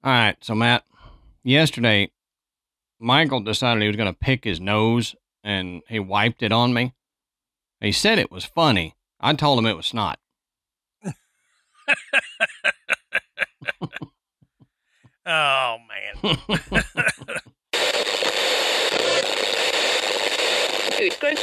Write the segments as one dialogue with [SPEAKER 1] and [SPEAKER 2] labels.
[SPEAKER 1] All right, so Matt, yesterday Michael decided he was going to pick his nose and he wiped it on me. He said it was funny. I told him it was snot.
[SPEAKER 2] Oh, man.
[SPEAKER 3] Good.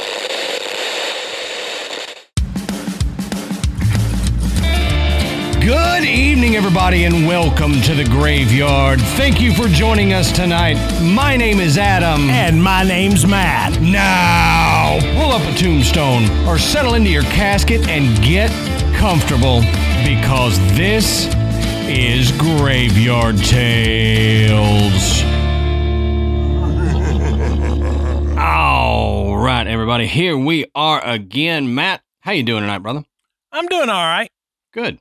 [SPEAKER 1] Good evening, everybody, and welcome to the Graveyard. Thank you for joining us tonight. My name is Adam.
[SPEAKER 2] And my name's Matt.
[SPEAKER 1] Now, pull up a tombstone or settle into your casket and get comfortable because this is Graveyard Tales. All right, everybody, here we are again. Matt, how you doing tonight, brother?
[SPEAKER 2] I'm doing all right.
[SPEAKER 1] Good.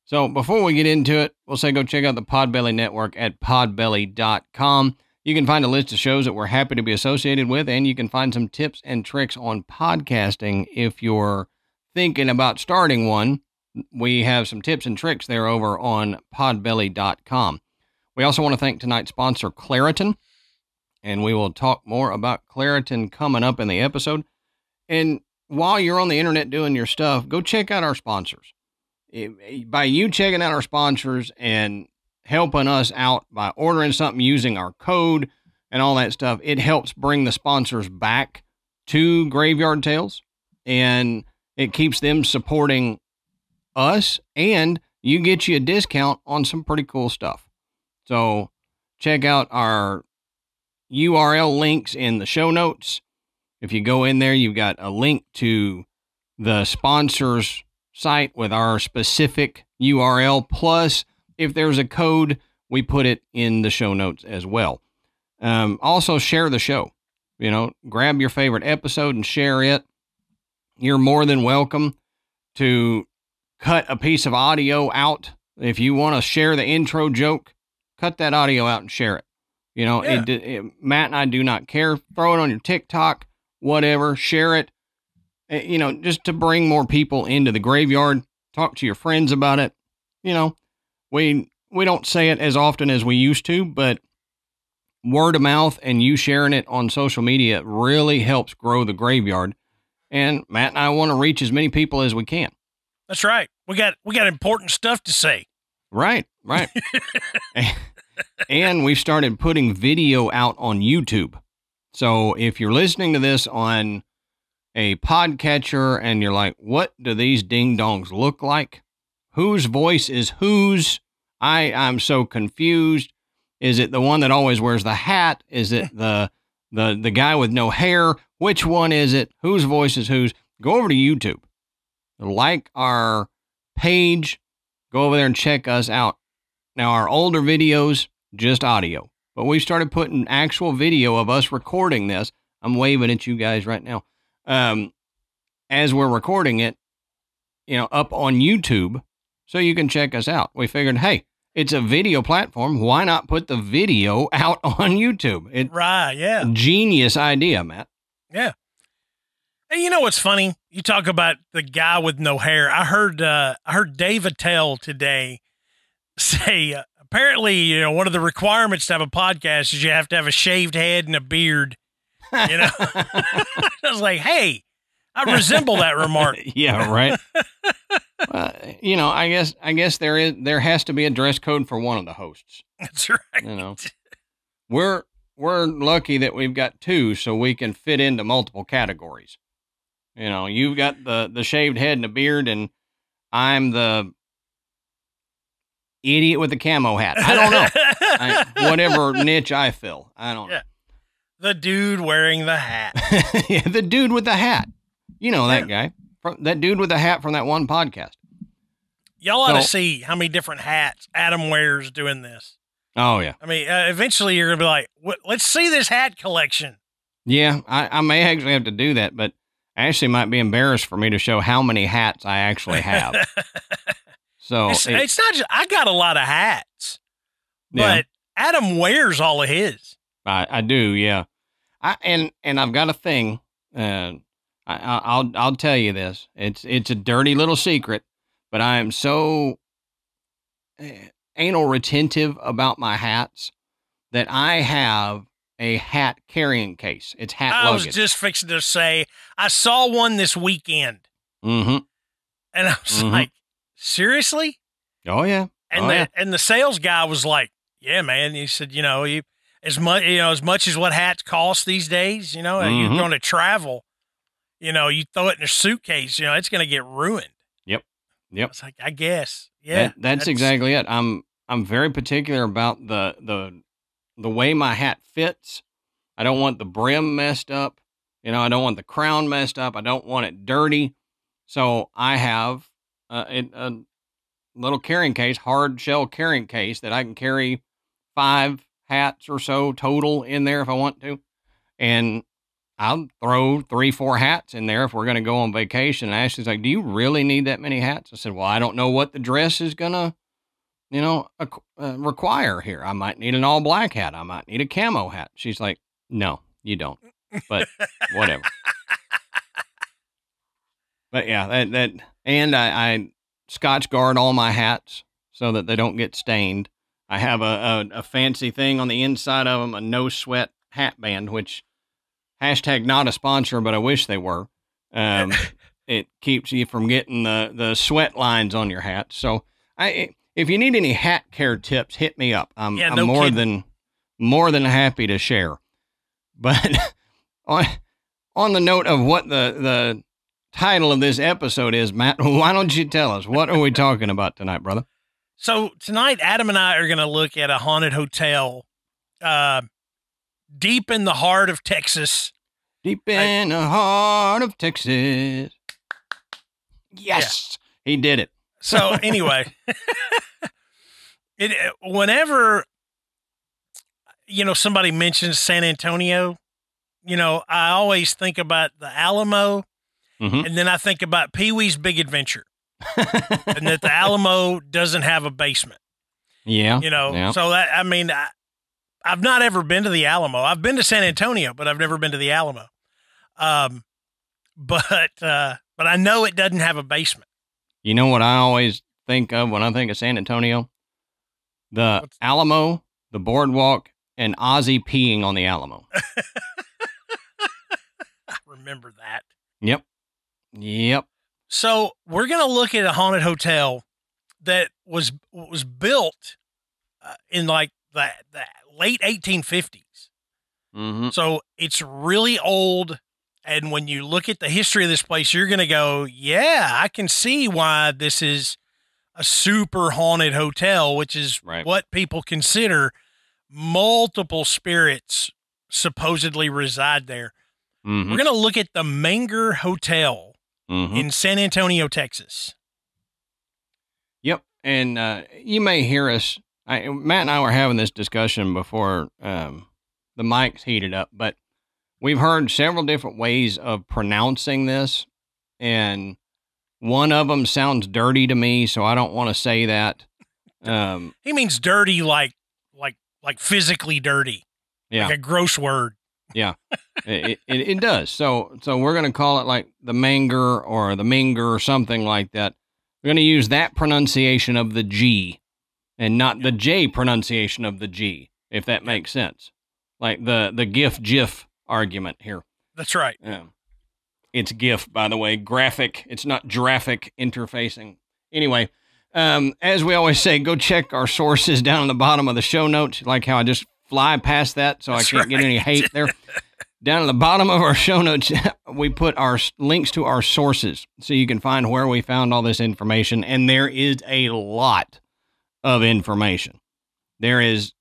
[SPEAKER 1] So before we get into it, we'll say go check out the Podbelly Network at podbelly.com. You can find a list of shows that we're happy to be associated with, and you can find some tips and tricks on podcasting if you're thinking about starting one. We have some tips and tricks there over on podbelly.com. We also want to thank tonight's sponsor, Claritin, and we will talk more about Claritin coming up in the episode. And while you're on the internet doing your stuff, go check out our sponsors. By you checking out our sponsors and helping us out by ordering something using our code and all that stuff, it helps bring the sponsors back to Graveyard Tales, and it keeps them supporting us, and you get you a discount on some pretty cool stuff. So check out our URL links in the show notes. If you go in there, you've got a link to the sponsors site with our specific URL. Plus, if there's a code, we put it in the show notes as well. Also, share the show. Grab your favorite episode and share it. You're more than welcome to cut a piece of audio out. If you want to share the intro joke, cut that audio out and share it. Matt and I do not care. Throw it on your TikTok, whatever, share it. Just to bring more people into the graveyard. Talk to your friends about it. We don't say it as often as we used to, but word of mouth and you sharing it on social media really helps grow the graveyard. And Matt and I want to reach as many people as we can.
[SPEAKER 2] That's right. We got important stuff to say.
[SPEAKER 1] Right. And we've started putting video out on YouTube. So if you're listening to this on a podcatcher and you're like, what do these ding dongs look like? Whose voice is whose? I'm so confused. Is it the one that always wears the hat? Is it the guy with no hair? Which one is it? Whose voice is whose? Go over to YouTube. Like our page. Go over there and check us out. Now, our older videos, just audio. But we started putting actual video of us recording this. I'm waving at you guys right now. As we're recording it, up on YouTube, so you can check us out. We figured, hey, it's a video platform. Why not put the video out on YouTube?
[SPEAKER 2] Right, yeah.
[SPEAKER 1] Genius idea, Matt.
[SPEAKER 2] Yeah. Hey, you know what's funny? You talk about the guy with no hair. I heard Dave Attell today say, apparently, one of the requirements to have a podcast is you have to have a shaved head and a beard. I was like, hey, I resemble that remark.
[SPEAKER 1] Yeah, right. I guess there has to be a dress code for one of the hosts.
[SPEAKER 2] That's right.
[SPEAKER 1] We're lucky that we've got two, so we can fit into multiple categories. You've got the shaved head and a beard, and I'm the idiot with the camo hat. I don't know. Whatever niche I fill. I don't know.
[SPEAKER 2] The dude wearing the hat.
[SPEAKER 1] Yeah, the dude with the hat. That guy. That dude with the hat from that one podcast.
[SPEAKER 2] Y'all ought to see how many different hats Adam wears doing this.
[SPEAKER 1] Oh, yeah.
[SPEAKER 2] I mean, eventually you're going to be like, let's see this hat collection.
[SPEAKER 1] Yeah, I may actually have to do that, but Ashley might be embarrassed for me to show how many hats I actually have. So
[SPEAKER 2] it's not just, I got a lot of hats, but Adam wears all of his.
[SPEAKER 1] I do, yeah. And I've got a thing. I'll tell you this. It's a dirty little secret, but I am so anal retentive about my hats that I have a hat carrying case. It's hat luggage.
[SPEAKER 2] I was just fixing to say, I saw one this weekend.
[SPEAKER 1] Mm-hmm.
[SPEAKER 2] And I was like, seriously?
[SPEAKER 1] Oh, yeah.
[SPEAKER 2] And the sales guy was like, yeah, man. He said, as much as what hats cost these days, you're going to travel, you throw it in a suitcase, it's going to get ruined.
[SPEAKER 1] Yep.
[SPEAKER 2] I was like, I guess. Yeah.
[SPEAKER 1] That's exactly it. I'm very particular about the way my hat fits. I don't want the brim messed up. I don't want the crown messed up. I don't want it dirty. So I have a little carrying case, hard shell carrying case that I can carry 5 hats or so total in there if I want to. And I'll throw 3-4 hats in there if we're going to go on vacation. And Ashley's like, do you really need that many hats? I said, well, I don't know what the dress is going to, require here. I might need an all black hat. I might need a camo hat. She's like, no, you don't, but whatever. But yeah, and I Scotch guard all my hats so that they don't get stained. I have a fancy thing on the inside of them, a no sweat hat band, which hashtag not a sponsor, but I wish they were. It keeps you from getting the sweat lines on your hat. So if you need any hat care tips, hit me up. I'm more than happy to share. But on the note of what the title of this episode is, Matt, why don't you tell us, what are we talking about tonight, brother?
[SPEAKER 2] So tonight, Adam and I are going to look at a haunted hotel deep in the heart of Texas.
[SPEAKER 1] Deep in the heart of Texas. Yes, yeah. He did it.
[SPEAKER 2] So anyway, whenever, somebody mentions San Antonio, I always think about the Alamo, and then I think about Pee-wee's Big Adventure, and that the Alamo doesn't have a basement.
[SPEAKER 1] Yeah.
[SPEAKER 2] So that, I've not ever been to the Alamo. I've been to San Antonio, but I've never been to the Alamo. But I know it doesn't have a basement.
[SPEAKER 1] You know what I always think of when I think of San Antonio? The Alamo, the boardwalk, and Ozzy peeing on the Alamo.
[SPEAKER 2] I remember that.
[SPEAKER 1] Yep.
[SPEAKER 2] So we're going to look at a haunted hotel that was built in like the late 1850s. So it's really old. And when you look at the history of this place, you're going to go, yeah, I can see why this is a super haunted hotel, which is what people consider. Multiple spirits supposedly reside there. We're going to look at the Menger Hotel in San Antonio, Texas.
[SPEAKER 1] Yep. And you may hear us. Matt and I were having this discussion before the mics heated up, but we've heard several different ways of pronouncing this, and one of them sounds dirty to me, so I don't want to say that.
[SPEAKER 2] He means dirty like physically dirty.
[SPEAKER 1] Yeah.
[SPEAKER 2] Like a gross word.
[SPEAKER 1] Yeah. It does. So we're going to call it like the Menger or the Minger or something like that. We're going to use that pronunciation of the G and not the J pronunciation of the G, if that makes sense. Like the GIF argument here.
[SPEAKER 2] That's right.
[SPEAKER 1] It's GIF, by the way, graphic. It's not giraffic interfacing. Anyway, as we always say, go check our sources down in the bottom of the show notes. Like how I just fly past that so I can't get any hate there. Down at the bottom of our show notes, we put our links to our sources so you can find where we found all this information. And there is a lot of information. There is,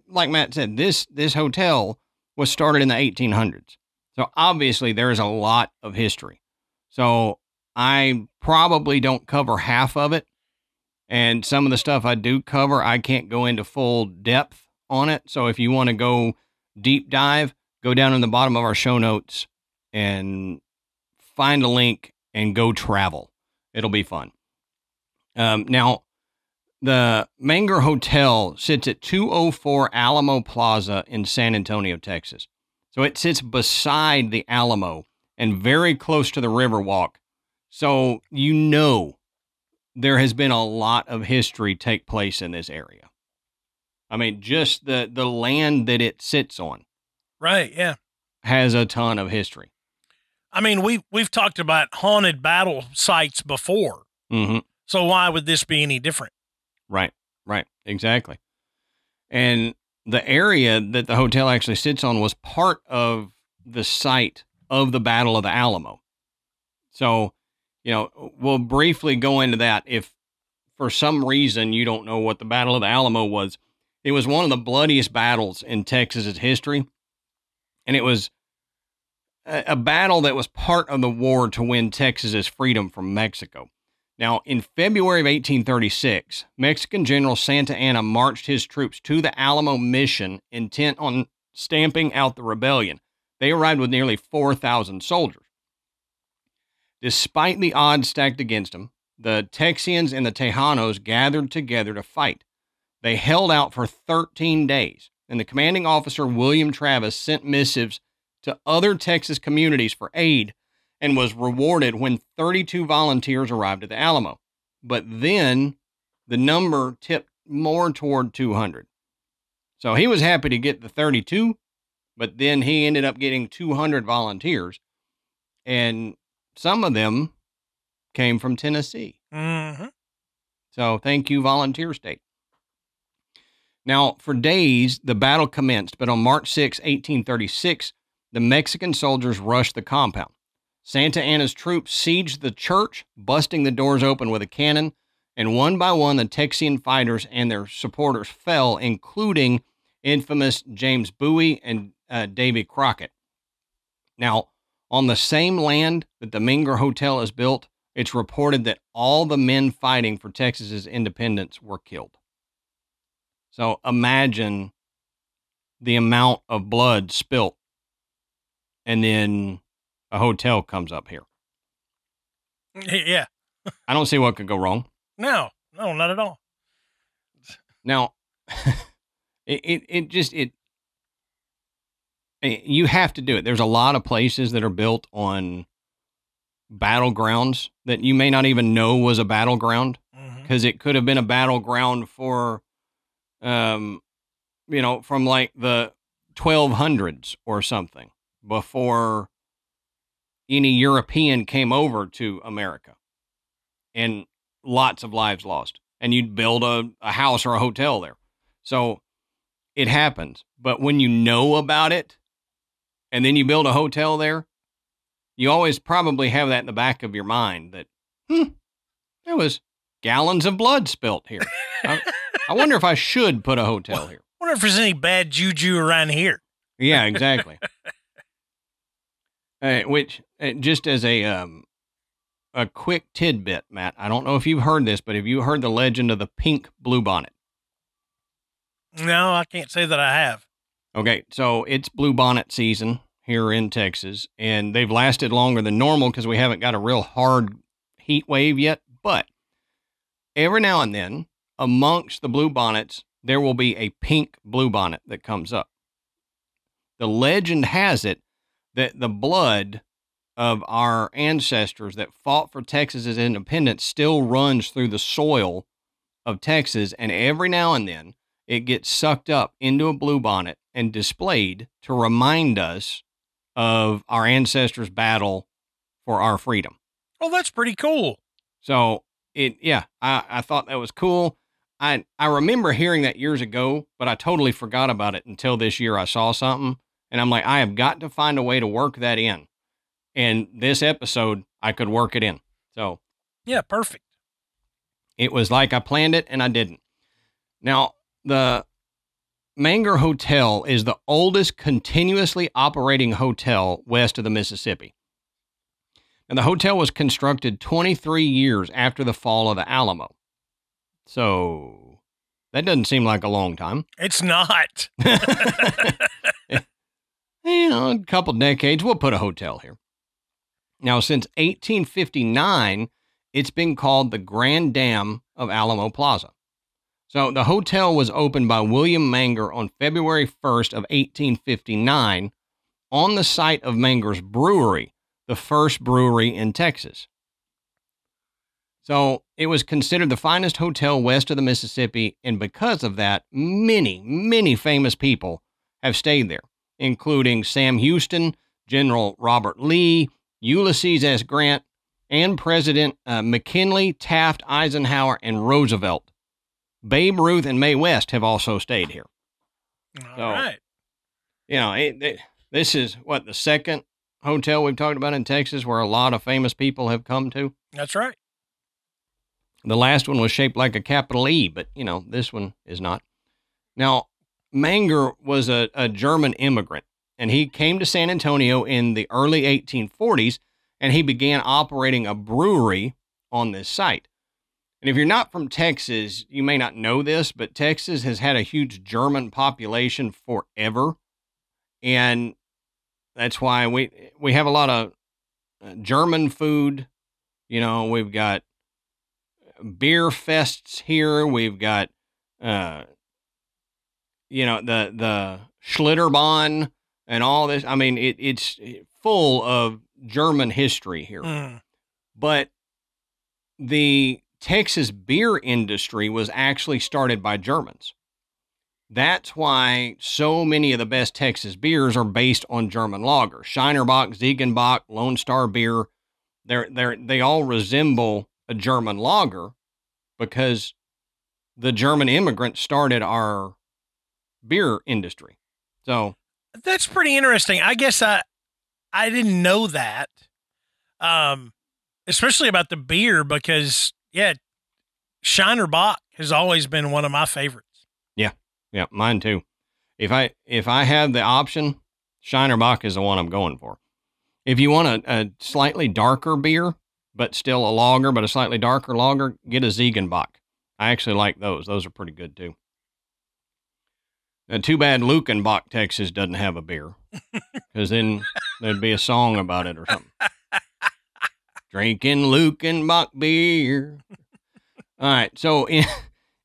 [SPEAKER 1] like Matt said, this hotel was started in the 1800s. So obviously there is a lot of history. So I probably don't cover half of it. And some of the stuff I do cover, I can't go into full depth on it. So if you want to go deep dive, go down in the bottom of our show notes and find a link and go travel. It'll be fun. Now, the Menger Hotel sits at 204 Alamo Plaza in San Antonio, Texas. So it sits beside the Alamo and very close to the Riverwalk. So there has been a lot of history take place in this area. I mean, just the land that it sits on
[SPEAKER 2] Right. Yeah.
[SPEAKER 1] has a ton of history.
[SPEAKER 2] I mean, we've talked about haunted battle sites before.
[SPEAKER 1] Mm-hmm.
[SPEAKER 2] So why would this be any different?
[SPEAKER 1] Right. Exactly. And the area that the hotel actually sits on was part of the site of the Battle of the Alamo. So, we'll briefly go into that. If for some reason you don't know what the Battle of the Alamo was, it was one of the bloodiest battles in Texas's history. And it was a battle that was part of the war to win Texas's freedom from Mexico. Now, in February of 1836, Mexican General Santa Anna marched his troops to the Alamo Mission intent on stamping out the rebellion. They arrived with nearly 4,000 soldiers. Despite the odds stacked against them, the Texians and the Tejanos gathered together to fight. They held out for 13 days, and the commanding officer, William Travis, sent missives to other Texas communities for aid and was rewarded when 32 volunteers arrived at the Alamo. But then the number tipped more toward 200. So he was happy to get the 32, but then he ended up getting 200 volunteers, and some of them came from Tennessee.
[SPEAKER 2] Mm-hmm.
[SPEAKER 1] So thank you, Volunteer State. Now, for days, the battle commenced, but on March 6, 1836, the Mexican soldiers rushed the compound. Santa Anna's troops sieged the church, busting the doors open with a cannon, and one by one, the Texian fighters and their supporters fell, including infamous James Bowie and Davy Crockett. Now, on the same land that the Menger Hotel is built, it's reported that all the men fighting for Texas's independence were killed. So imagine the amount of blood spilt, and then a hotel comes up here.
[SPEAKER 2] Yeah.
[SPEAKER 1] I don't see what could go wrong.
[SPEAKER 2] No, not at all.
[SPEAKER 1] Now, you have to do it. There's a lot of places that are built on battlegrounds that you may not even know was a battleground, because it could have been a battleground for, from like the 1200s or something, before any European came over to America, and lots of lives lost, and you'd build a house or a hotel there. So it happens. But when you know about it and then you build a hotel there, you always probably have that in the back of your mind that, there was gallons of blood spilt here. I wonder if I should put a hotel here.
[SPEAKER 2] I wonder if there's any bad juju around here.
[SPEAKER 1] Yeah, exactly. Which, just as a quick tidbit, Matt, I don't know if you've heard this, but have you heard the legend of the pink bluebonnet?
[SPEAKER 2] No, I can't say that I have.
[SPEAKER 1] Okay, so it's bluebonnet season here in Texas, and they've lasted longer than normal because we haven't got a real hard heat wave yet. But every now and then, amongst the bluebonnets, there will be a pink bluebonnet that comes up. The legend has it that the blood of our ancestors that fought for Texas's independence still runs through the soil of Texas, and every now and then it gets sucked up into a bluebonnet and displayed to remind us of our ancestors' battle for our freedom.
[SPEAKER 2] Oh, that's pretty cool.
[SPEAKER 1] So I thought that was cool. I remember hearing that years ago, but I totally forgot about it until this year I saw something, and I'm like, I have got to find a way to work that in. And this episode, I could work it in. So
[SPEAKER 2] yeah, perfect.
[SPEAKER 1] It was like I planned it and I didn't. Now, the Menger Hotel is the oldest continuously operating hotel west of the Mississippi. And the hotel was constructed 23 years after the fall of the Alamo. So that doesn't seem like a long time.
[SPEAKER 2] It's not.
[SPEAKER 1] A couple decades, we'll put a hotel here. Now, since 1859, it's been called the Grand Dam of Alamo Plaza. So the hotel was opened by William Menger on February 1st of 1859 on the site of Menger's Brewery, the first brewery in Texas. So it was considered the finest hotel west of the Mississippi, and because of that, many, many famous people have stayed there, including Sam Houston, General Robert Lee, Ulysses S. Grant, and President McKinley, Taft, Eisenhower, and Roosevelt. Babe Ruth and Mae West have also stayed here.
[SPEAKER 2] All right.
[SPEAKER 1] You know, this is what, the second hotel we've talked about in Texas where a lot of famous people have come to.
[SPEAKER 2] That's right.
[SPEAKER 1] The last one was shaped like a capital E, but, you know, this one is not. Now, Menger was a German immigrant, and he came to San Antonio in the early 1840s, and he began operating a brewery on this site. And if you're not from Texas, you may not know this, but Texas has had a huge German population forever. And that's why we have a lot of German food. You know, we've got beer fests here. We've got, the Schlitterbahn and all this. I mean, it's full of German history here. But the Texas beer industry was actually started by Germans. That's why so many of the best Texas beers are based on German lager. Scheinerbach, Ziegenbach, Lone Star Beer, they all resemble a German lager because the German immigrants started our beer industry. So
[SPEAKER 2] that's pretty interesting. I guess I didn't know that, especially about the beer because, yeah, Scheinerbach has always been one of my favorites.
[SPEAKER 1] Yeah, mine too. If I have the option, Scheinerbach is the one I'm going for. If you want a slightly darker beer, but still a lager, but a slightly darker lager, get a Ziegenbach. I actually like those. Those are pretty good too. Too bad Luckenbach, Texas doesn't have a beer, because then there'd be a song about it or something. Drinking Luckenbach beer. All right, so in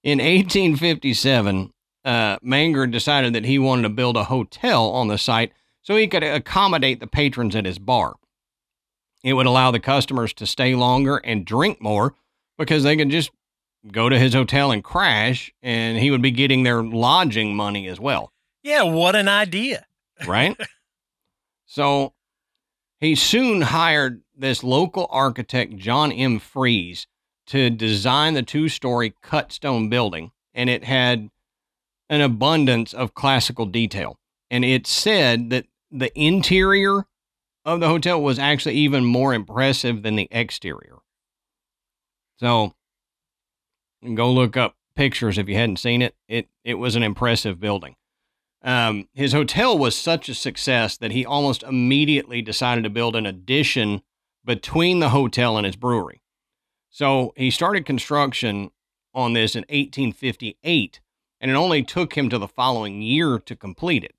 [SPEAKER 1] 1857, Menger decided that he wanted to build a hotel on the site so he could accommodate the patrons at his bar. It would allow the customers to stay longer and drink more because they could just go to his hotel and crash, and he would be getting their lodging money as well.
[SPEAKER 2] Yeah, what an idea.
[SPEAKER 1] Right? So he soon hired this local architect, John M. Fries, to design the 2-story cut stone building, and it had an abundance of classical detail. And it said that the interior of the hotel was actually even more impressive than the exterior. So go look up pictures if you hadn't seen it. It was an impressive building. His hotel was such a success that he almost immediately decided to build an addition between the hotel and his brewery. So he started construction on this in 1858, and it only took him to the following year to complete it.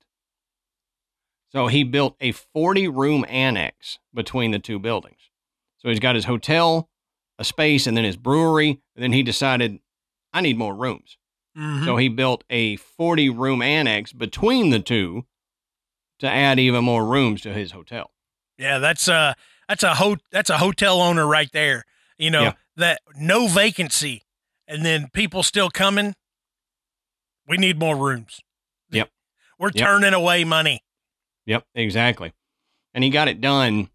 [SPEAKER 1] So he built a 40-room annex between the two buildings. So he's got his hotel, a space, and then his brewery, and then he decided, I need more rooms. Mm-hmm. So he built a 40-room annex between the two to add even more rooms to his hotel.
[SPEAKER 2] Yeah, that's a hotel owner right there. You know, that no vacancy, and then people still coming. We need more rooms.
[SPEAKER 1] Yep.
[SPEAKER 2] We're turning away money.
[SPEAKER 1] Yep, exactly. And he got it done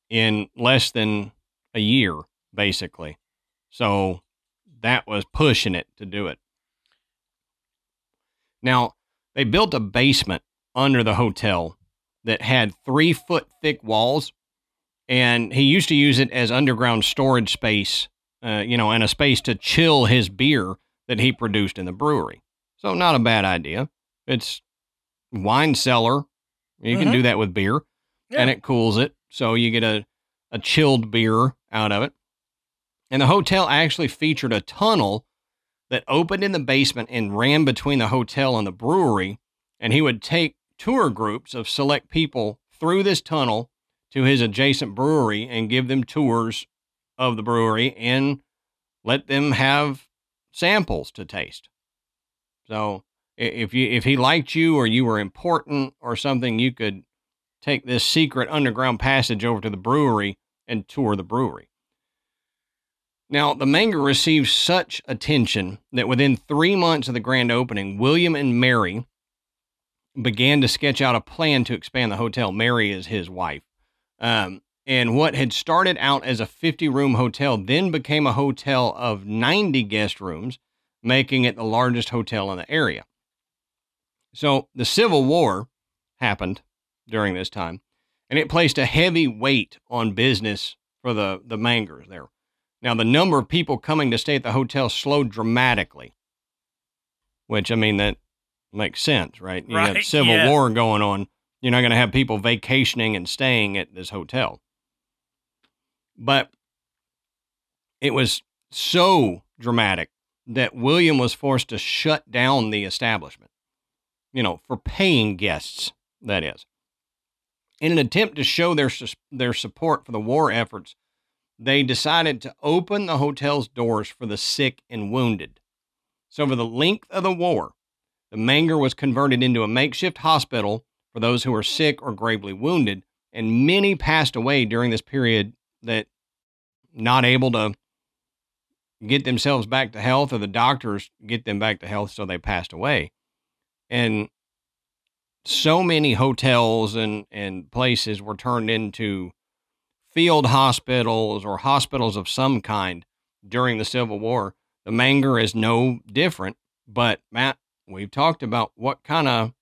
[SPEAKER 1] in less than a year, basically. So that was pushing it to do it. Now, they built a basement under the hotel that had 3-foot thick walls, and he used to use it as underground storage space, and a space to chill his beer that he produced in the brewery. So not a bad idea. It's wine cellar. You can do that with beer, and it cools it. So you get a chilled beer out of it. And the hotel actually featured a tunnel that opened in the basement and ran between the hotel and the brewery. And he would take tour groups of select people through this tunnel to his adjacent brewery and give them tours of the brewery and let them have samples to taste. So if he liked you or you were important or something, you could take this secret underground passage over to the brewery and tour the brewery. Now, the Menger received such attention that within 3 months of the grand opening, William and Mary began to sketch out a plan to expand the hotel. Mary is his wife. And what had started out as a 50-room hotel then became a hotel of 90 guest rooms, making it the largest hotel in the area. So the Civil War happened during this time, and it placed a heavy weight on business for the Mengers there. Now, the number of people coming to stay at the hotel slowed dramatically, which, I mean, that makes sense, right? You got Civil War going on. You're not going to have people vacationing and staying at this hotel. But it was so dramatic that William was forced to shut down the establishment, for paying guests, that is. In an attempt to show their support for the war efforts, they decided to open the hotel's doors for the sick and wounded. So for the length of the war, the Menger was converted into a makeshift hospital for those who were sick or gravely wounded, and many passed away during this period that not able to get themselves back to health, or the doctors get them back to health, so they passed away. And so many hotels and places were turned into field hospitals or hospitals of some kind during the Civil War. The Menger is no different, but Matt, we've talked about what kind of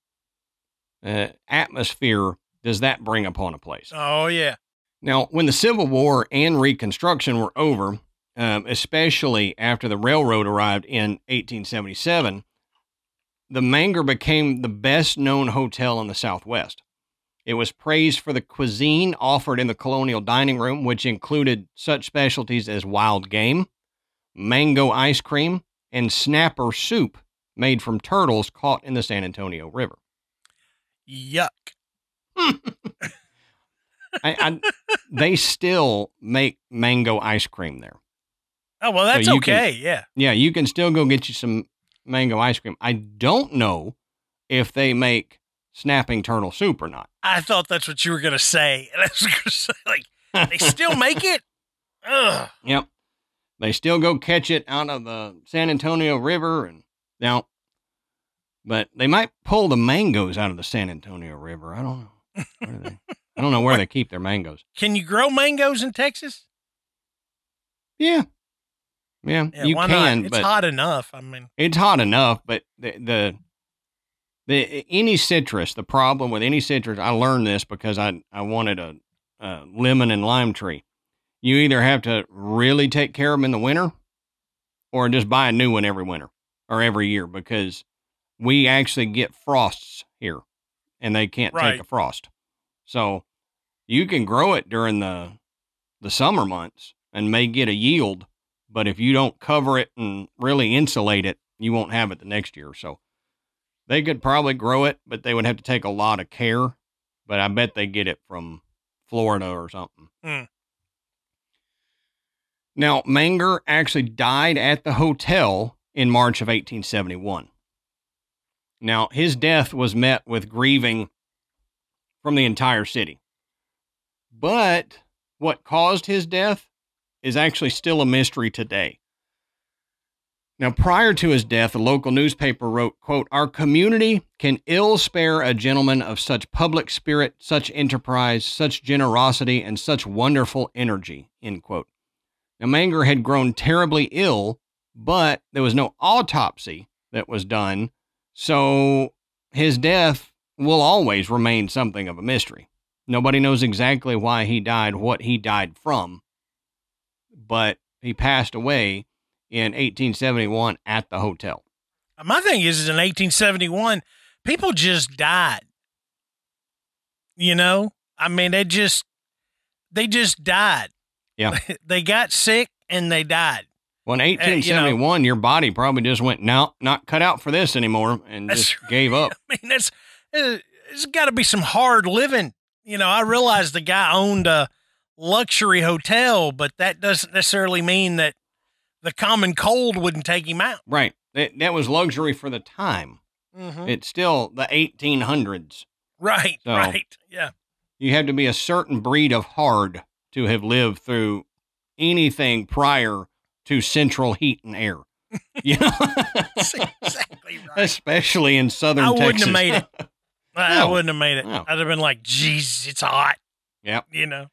[SPEAKER 1] atmosphere does that bring upon a place.
[SPEAKER 2] Oh, yeah.
[SPEAKER 1] Now, when the Civil War and Reconstruction were over, especially after the railroad arrived in 1877, the Menger became the best-known hotel in the Southwest. It was praised for the cuisine offered in the colonial dining room, which included such specialties as wild game, mango ice cream, and snapper soup made from turtles caught in the San Antonio River.
[SPEAKER 2] Yuck.
[SPEAKER 1] They still make mango ice cream there.
[SPEAKER 2] Oh, well, that's so okay. Yeah.
[SPEAKER 1] Yeah, you can still go get you some mango ice cream. I don't know if they make snapping turtle soup or not.
[SPEAKER 2] I thought that's what you were going to say. And I was going to say, like, they still make it? Ugh.
[SPEAKER 1] Yep. They still go catch it out of the San Antonio River. But they might pull the mangoes out of the San Antonio River. I don't know. I don't know where they keep their mangoes.
[SPEAKER 2] Can you grow mangoes in Texas?
[SPEAKER 1] Yeah, you can.
[SPEAKER 2] It's hot enough. I mean,
[SPEAKER 1] it's hot enough, but the any citrus, the problem with any citrus, I learned this because I wanted a lemon and lime tree. You either have to really take care of them in the winter, or just buy a new one every winter or every year, because we actually get frosts here, and they can't take a frost. So you can grow it during the summer months and may get a yield, but if you don't cover it and really insulate it, you won't have it the next year. So they could probably grow it, but they would have to take a lot of care. But I bet they get it from Florida or something.
[SPEAKER 2] Mm.
[SPEAKER 1] Now, Menger actually died at the hotel in March of 1871. Now, his death was met with grieving from the entire city. But what caused his death is actually still a mystery today. Now, prior to his death, a local newspaper wrote, quote, "Our community can ill spare a gentleman of such public spirit, such enterprise, such generosity, and such wonderful energy," end quote. Now, Menger had grown terribly ill, but there was no autopsy that was done, so his death will always remain something of a mystery. Nobody knows exactly why he died, what he died from, but he passed away in 1871 at the hotel.
[SPEAKER 2] My thing is in 1871, people just died. I mean, they just died.
[SPEAKER 1] Yeah.
[SPEAKER 2] They got sick and they died.
[SPEAKER 1] Well, in 1871, your body probably just went, no, not cut out for this anymore, and just gave up.
[SPEAKER 2] I mean, it's got to be some hard living. I realized the guy owned a luxury hotel, but that doesn't necessarily mean that the common cold wouldn't take him out.
[SPEAKER 1] Right. That was luxury for the time.
[SPEAKER 2] Mm-hmm.
[SPEAKER 1] It's still the 1800s.
[SPEAKER 2] Right,
[SPEAKER 1] so
[SPEAKER 2] right. Yeah.
[SPEAKER 1] You have to be a certain breed of hard to have lived through anything prior to central heat and air. You know,
[SPEAKER 2] That's exactly right.
[SPEAKER 1] Especially in southern Texas.
[SPEAKER 2] I wouldn't have made it. I wouldn't have made it.
[SPEAKER 1] No.
[SPEAKER 2] I'd have been like, geez, it's hot.
[SPEAKER 1] Yep.
[SPEAKER 2] You know.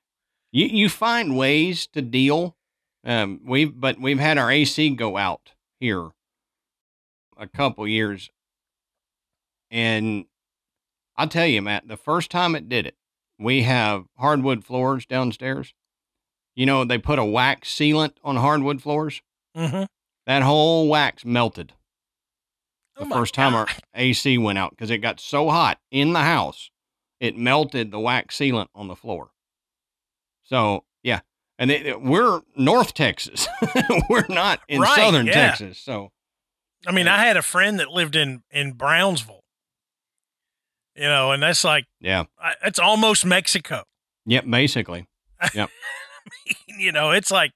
[SPEAKER 1] You find ways to deal. We've had our AC go out here a couple years, and I'll tell you, Matt, the first time it did it, we have hardwood floors downstairs. You know, they put a wax sealant on hardwood floors.
[SPEAKER 2] Mm-hmm.
[SPEAKER 1] That whole wax melted the
[SPEAKER 2] Oh
[SPEAKER 1] first time our AC went out because it got so hot in the house, it melted the wax sealant on the floor. So, yeah. And we're North Texas. We're not in Southern Texas. So,
[SPEAKER 2] I mean, I had a friend that lived in Brownsville, you know, and that's like,
[SPEAKER 1] yeah,
[SPEAKER 2] it's almost Mexico.
[SPEAKER 1] Yep, basically. Yep.
[SPEAKER 2] You know, it's like,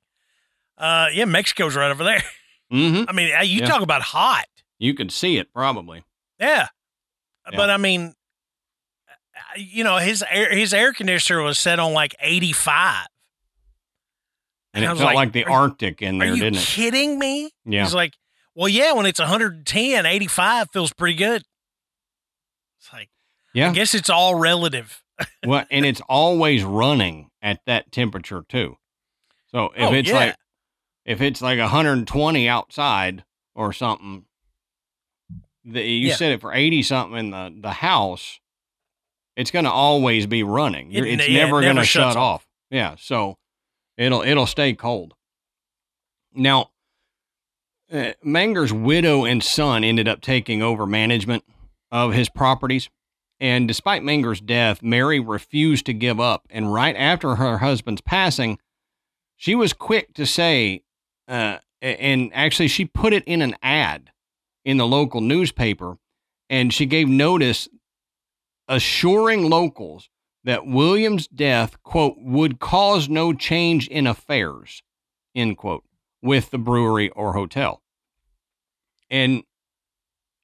[SPEAKER 2] yeah, Mexico's right over there.
[SPEAKER 1] Mm-hmm.
[SPEAKER 2] I mean, you talk about hot.
[SPEAKER 1] You could see it probably.
[SPEAKER 2] Yeah. But I mean, you know, his air conditioner was set on like 85.
[SPEAKER 1] And it felt like the Arctic in there, didn't it?
[SPEAKER 2] Are you kidding me?
[SPEAKER 1] Yeah.
[SPEAKER 2] He's like, well, yeah, when it's 110, 85 feels pretty good. It's like,
[SPEAKER 1] yeah,
[SPEAKER 2] I guess it's all relative.
[SPEAKER 1] Well, and it's always running at that temperature too. So if it's like 120 outside or something, you set it for 80 something in the house, it's going to always be running. It's never going to shut off. Yeah. So it'll stay cold. Now, Manger's widow and son ended up taking over management of his properties. And despite Manger's death, Mary refused to give up. And right after her husband's passing, she was quick to say, and actually she put it in an ad in the local newspaper, and she gave notice assuring locals that William's death, quote, would cause no change in affairs, end quote, with the brewery or hotel. And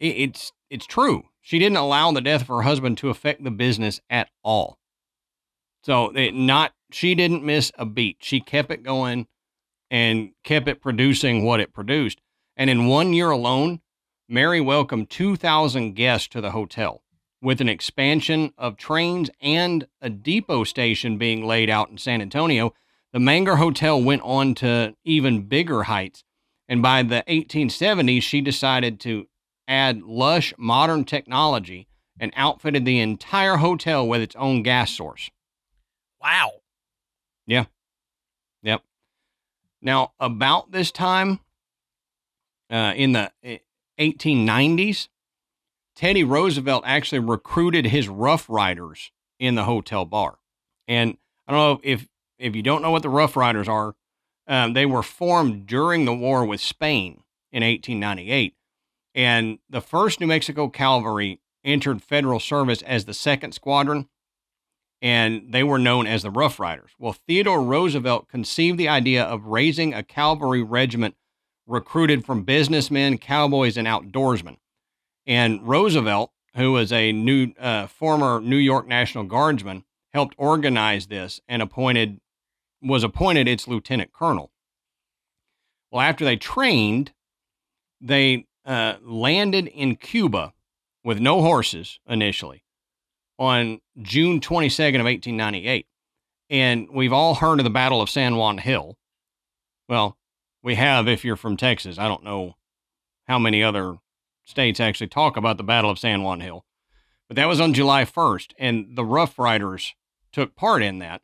[SPEAKER 1] it's true. She didn't allow the death of her husband to affect the business at all. So she didn't miss a beat. She kept it going and kept it producing what it produced. And in 1 year alone, Mary welcomed 2,000 guests to the hotel, with an expansion of trains and a depot station being laid out in San Antonio. The Manger Hotel went on to even bigger heights. And by the 1870s, she decided to add lush modern technology and outfitted the entire hotel with its own gas source.
[SPEAKER 2] Wow.
[SPEAKER 1] Yeah. Yep. Now, about this time, in the 1890s, Teddy Roosevelt actually recruited his Rough Riders in the hotel bar. And I don't know if you don't know what the Rough Riders are, they were formed during the war with Spain in 1898. And the 1st New Mexico Cavalry entered federal service as the 2nd Squadron, and they were known as the Rough Riders. Well, Theodore Roosevelt conceived the idea of raising a cavalry regiment recruited from businessmen, cowboys, and outdoorsmen. And Roosevelt, who was a former New York National Guardsman, helped organize this and was appointed its lieutenant colonel. Well, after they trained, they landed in Cuba with no horses initially on June 22nd of 1898. And we've all heard of the Battle of San Juan Hill. Well, we have if you're from Texas. I don't know how many other states actually talk about the Battle of San Juan Hill. But that was on July 1st, and the Rough Riders took part in that.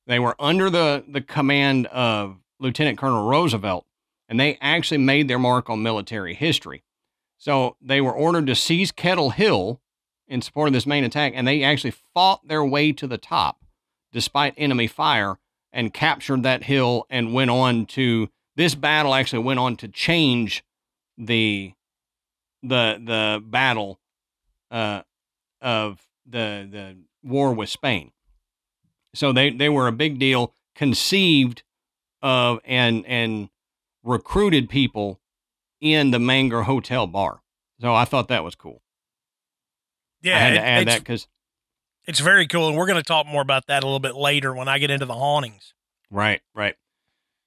[SPEAKER 1] They were under the command of Lieutenant Colonel Roosevelt, and they actually made their mark on military history. So they were ordered to seize Kettle Hill in support of this main attack, and they actually fought their way to the top despite enemy fire and captured that hill and went on to, this battle actually went on to change the battle of the war with Spain. So they were a big deal, conceived of and recruited people in the Manger Hotel bar. So I thought that was cool.
[SPEAKER 2] Yeah,
[SPEAKER 1] I had to add that because
[SPEAKER 2] it's very cool, and we're going to talk more about that a little bit later when I get into the hauntings.
[SPEAKER 1] Right.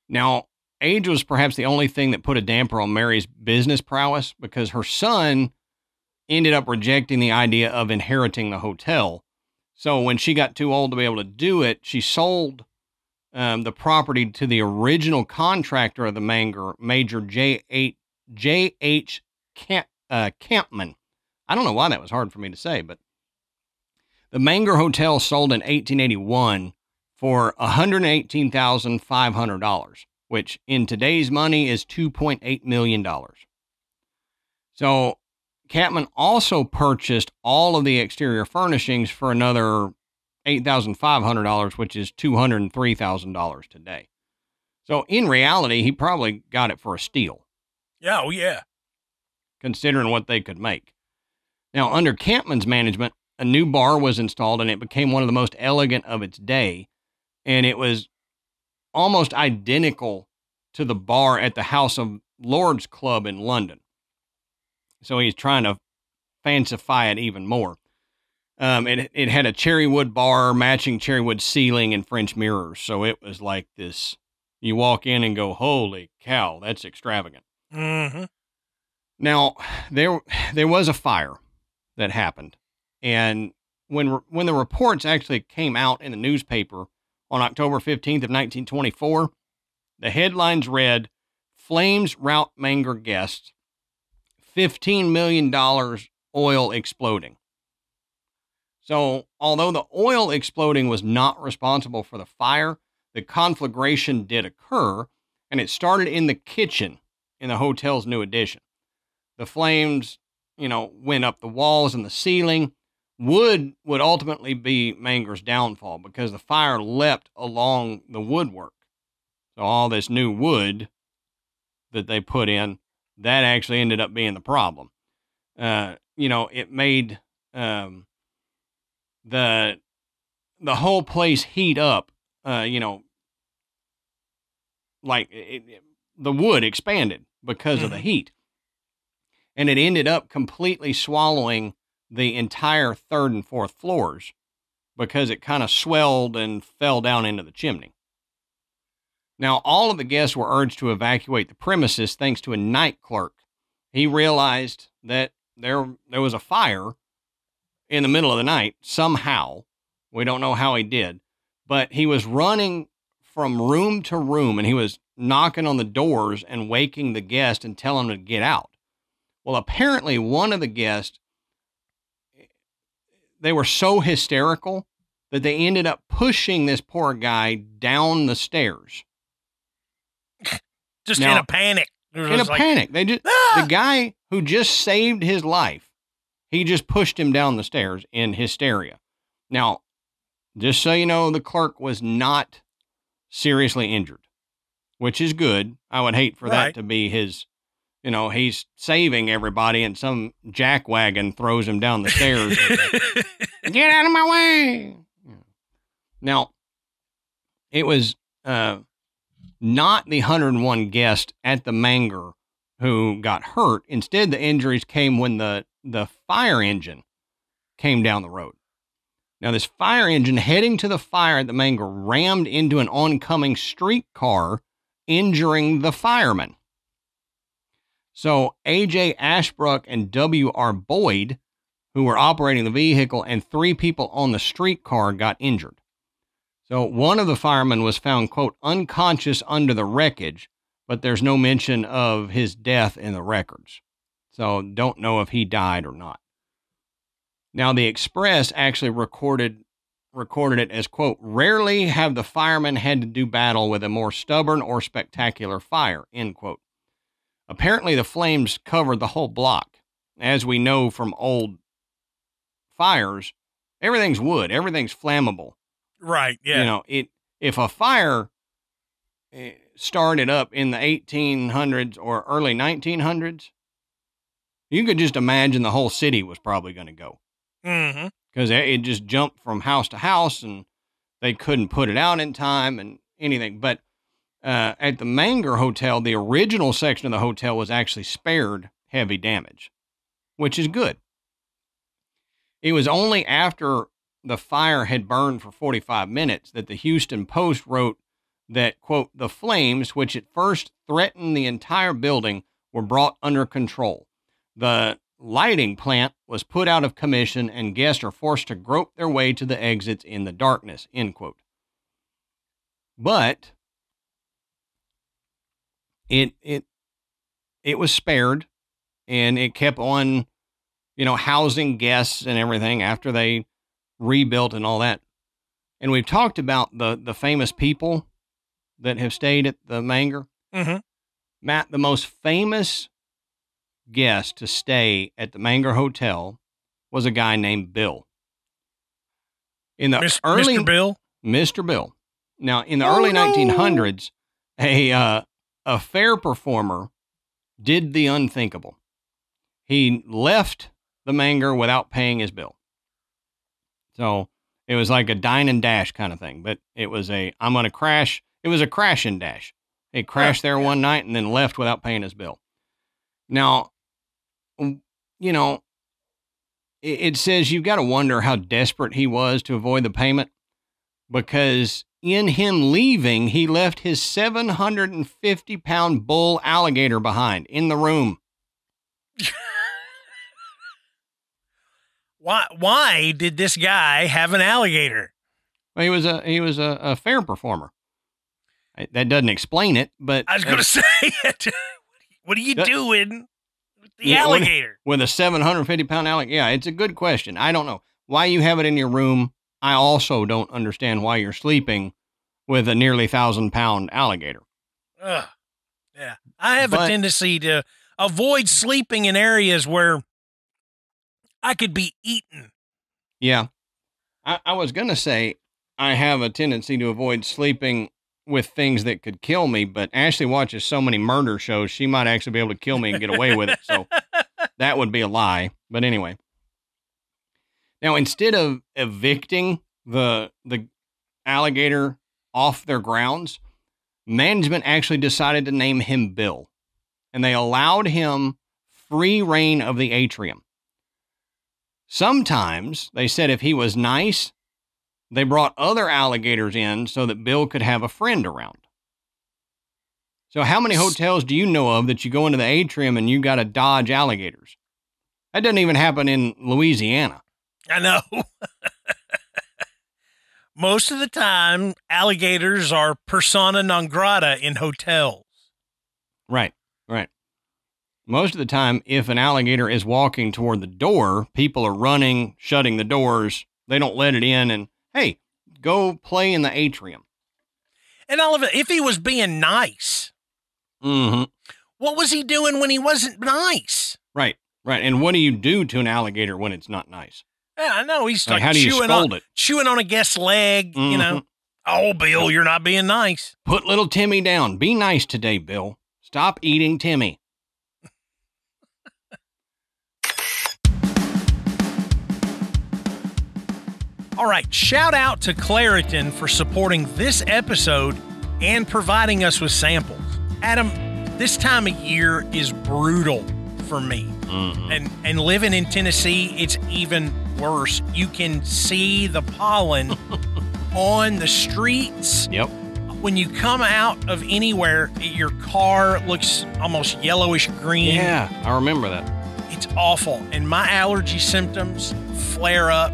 [SPEAKER 1] Now, age was perhaps the only thing that put a damper on Mary's business prowess, because her son ended up rejecting the idea of inheriting the hotel. So when she got too old to be able to do it, she sold the property to the original contractor of the Menger, Major J.H. Campman. I don't know why that was hard for me to say, but the Menger Hotel sold in 1881 for $118,500, which in today's money is $2.8 million. So Campman also purchased all of the exterior furnishings for another $8,500, which is $203,000 today. So in reality, he probably got it for a steal.
[SPEAKER 2] Yeah, oh yeah.
[SPEAKER 1] Considering what they could make. Now, under Campman's management, a new bar was installed, and it became one of the most elegant of its day. And it was almost identical to the bar at the House of Lords Club in London. So he's trying to fancify it even more. It had a cherry wood bar, matching cherry wood ceiling, and French mirrors. So it was like this, you walk in and go, holy cow, that's extravagant.
[SPEAKER 2] Mm-hmm.
[SPEAKER 1] Now, there was a fire that happened. And when the reports actually came out in the newspaper on October 15th of 1924, the headlines read, "Flames Rout Menger Guests, $15 million oil exploding." So, although the oil exploding was not responsible for the fire, the conflagration did occur, and it started in the kitchen in the hotel's new addition. The flames, went up the walls and the ceiling. Wood would ultimately be Menger's downfall because the fire leapt along the woodwork. So all this new wood that they put in, that actually ended up being the problem. It made the whole place heat up. The wood expanded because of the heat. And it ended up completely swallowing the entire third and fourth floors because it kind of swelled and fell down into the chimney. Now, all of the guests were urged to evacuate the premises thanks to a night clerk. He realized that there was a fire in the middle of the night somehow. We don't know how he did, but he was running from room to room and he was knocking on the doors and waking the guest and telling them to get out. Well, apparently one of the guests, they were so hysterical that they ended up pushing this poor guy down the stairs.
[SPEAKER 2] Just in a panic.
[SPEAKER 1] Panic. The guy who just saved his life, he just pushed him down the stairs in hysteria. Now, just so you know, the clerk was not seriously injured, which is good. I would hate for that to be his, he's saving everybody and some jackwagon throws him down the stairs. Get out of my way. Now, it was not the 101 guests at the Menger who got hurt. Instead, the injuries came when the fire engine came down the road. Now, this fire engine heading to the fire at the Menger rammed into an oncoming streetcar, injuring the firemen. So A.J. Ashbrook and W.R. Boyd, who were operating the vehicle, and 3 people on the streetcar got injured. So one of the firemen was found, quote, unconscious under the wreckage, but there's no mention of his death in the records. So don't know if he died or not. Now, the Express actually recorded it as, quote, rarely have the firemen had to do battle with a more stubborn or spectacular fire, end quote. Apparently, the flames covered the whole block. As we know from old fires, everything's wood, everything's flammable.
[SPEAKER 2] Right, yeah.
[SPEAKER 1] If a fire started up in the 1800s or early 1900s, you could just imagine the whole city was probably going to go.
[SPEAKER 2] Mm-hmm.
[SPEAKER 1] Because it just jumped from house to house and they couldn't put it out in time and anything. But at the Menger Hotel, the original section of the hotel was actually spared heavy damage, which is good. It was only after the fire had burned for 45 minutes that the Houston Post wrote that, quote, the flames, which at first threatened the entire building, were brought under control. The lighting plant was put out of commission and guests are forced to grope their way to the exits in the darkness, end quote. But it was spared, and it kept on, housing guests and everything after they rebuilt and all that. And we've talked about the famous people that have stayed at the Menger.
[SPEAKER 2] Mm-hmm.
[SPEAKER 1] Matt, the most famous guest to stay at the Menger Hotel was a guy named Bill. In the
[SPEAKER 2] Mr. Bill?
[SPEAKER 1] Mr. Bill. Now, in the early 1900s, a fair performer did the unthinkable. He left the Menger without paying his bill. So it was like a dine and dash kind of thing, but it was I'm going to crash. It was a crash and dash. He crashed there one night and then left without paying his bill. Now, it says you've got to wonder how desperate he was to avoid the payment, because in him leaving, he left his 750-pound bull alligator behind in the room.
[SPEAKER 2] Why did this guy have an alligator?
[SPEAKER 1] Well, he was a fair performer. That doesn't explain it, but
[SPEAKER 2] I was going to say it. What are you doing with the alligator?
[SPEAKER 1] With a 750-pound alligator? Yeah, it's a good question. I don't know why you have it in your room. I also don't understand why you're sleeping with a nearly 1,000-pound alligator.
[SPEAKER 2] Yeah, I have a tendency to avoid sleeping in areas where I could be eaten.
[SPEAKER 1] Yeah. I was going to say I have a tendency to avoid sleeping with things that could kill me, but Ashley watches so many murder shows, she might actually be able to kill me and get away with it. So that would be a lie. But anyway. Now, instead of evicting the alligator off their grounds, management actually decided to name him Bill, and they allowed him free reign of the atrium. Sometimes, they said if he was nice, they brought other alligators in so that Bill could have a friend around. So how many hotels do you know of that you go into the atrium and you got to dodge alligators? That doesn't even happen in Louisiana.
[SPEAKER 2] I know. Most of the time, alligators are persona non grata in hotels.
[SPEAKER 1] Right. Most of the time, if an alligator is walking toward the door, people are running, shutting the doors. They don't let it in and, hey, go play in the atrium.
[SPEAKER 2] And Oliver, if he was being nice, what was he doing when he wasn't nice?
[SPEAKER 1] Right. And what do you do to an alligator when it's not nice?
[SPEAKER 2] Yeah, I know. He's like
[SPEAKER 1] how do you scold it?
[SPEAKER 2] Chewing on a guest's leg, Oh, Bill, you're not being nice.
[SPEAKER 1] Put little Timmy down. Be nice today, Bill. Stop eating Timmy.
[SPEAKER 2] All right, shout out to Claritin for supporting this episode and providing us with samples. Adam, this time of year is brutal for me. And living in Tennessee, it's even worse. You can see the pollen on the streets.
[SPEAKER 1] Yep.
[SPEAKER 2] When you come out of anywhere, your car looks almost yellowish green.
[SPEAKER 1] Yeah, I remember that.
[SPEAKER 2] It's awful. And my allergy symptoms flare up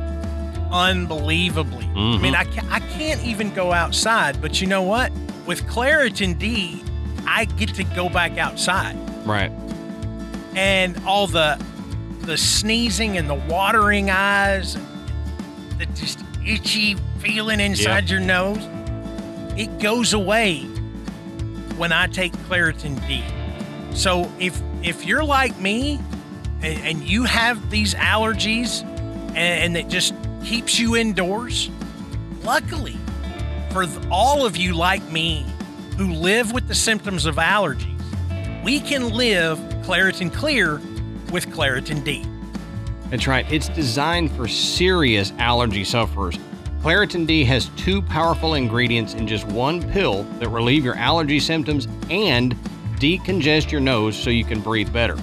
[SPEAKER 2] unbelievably. I mean, I can't even go outside, but you know what? With Claritin D, I get to go back outside.
[SPEAKER 1] Right.
[SPEAKER 2] And all the sneezing and the watering eyes, the just itchy feeling inside your nose, it goes away when I take Claritin D. So if you're like me and you have these allergies and it just keeps you indoors, luckily for all of you like me who live with the symptoms of allergies, we can live Claritin Clear with Claritin D.
[SPEAKER 1] That's right. It's designed for serious allergy sufferers. Claritin D has 2 powerful ingredients in just one pill that relieve your allergy symptoms and decongest your nose so you can breathe better.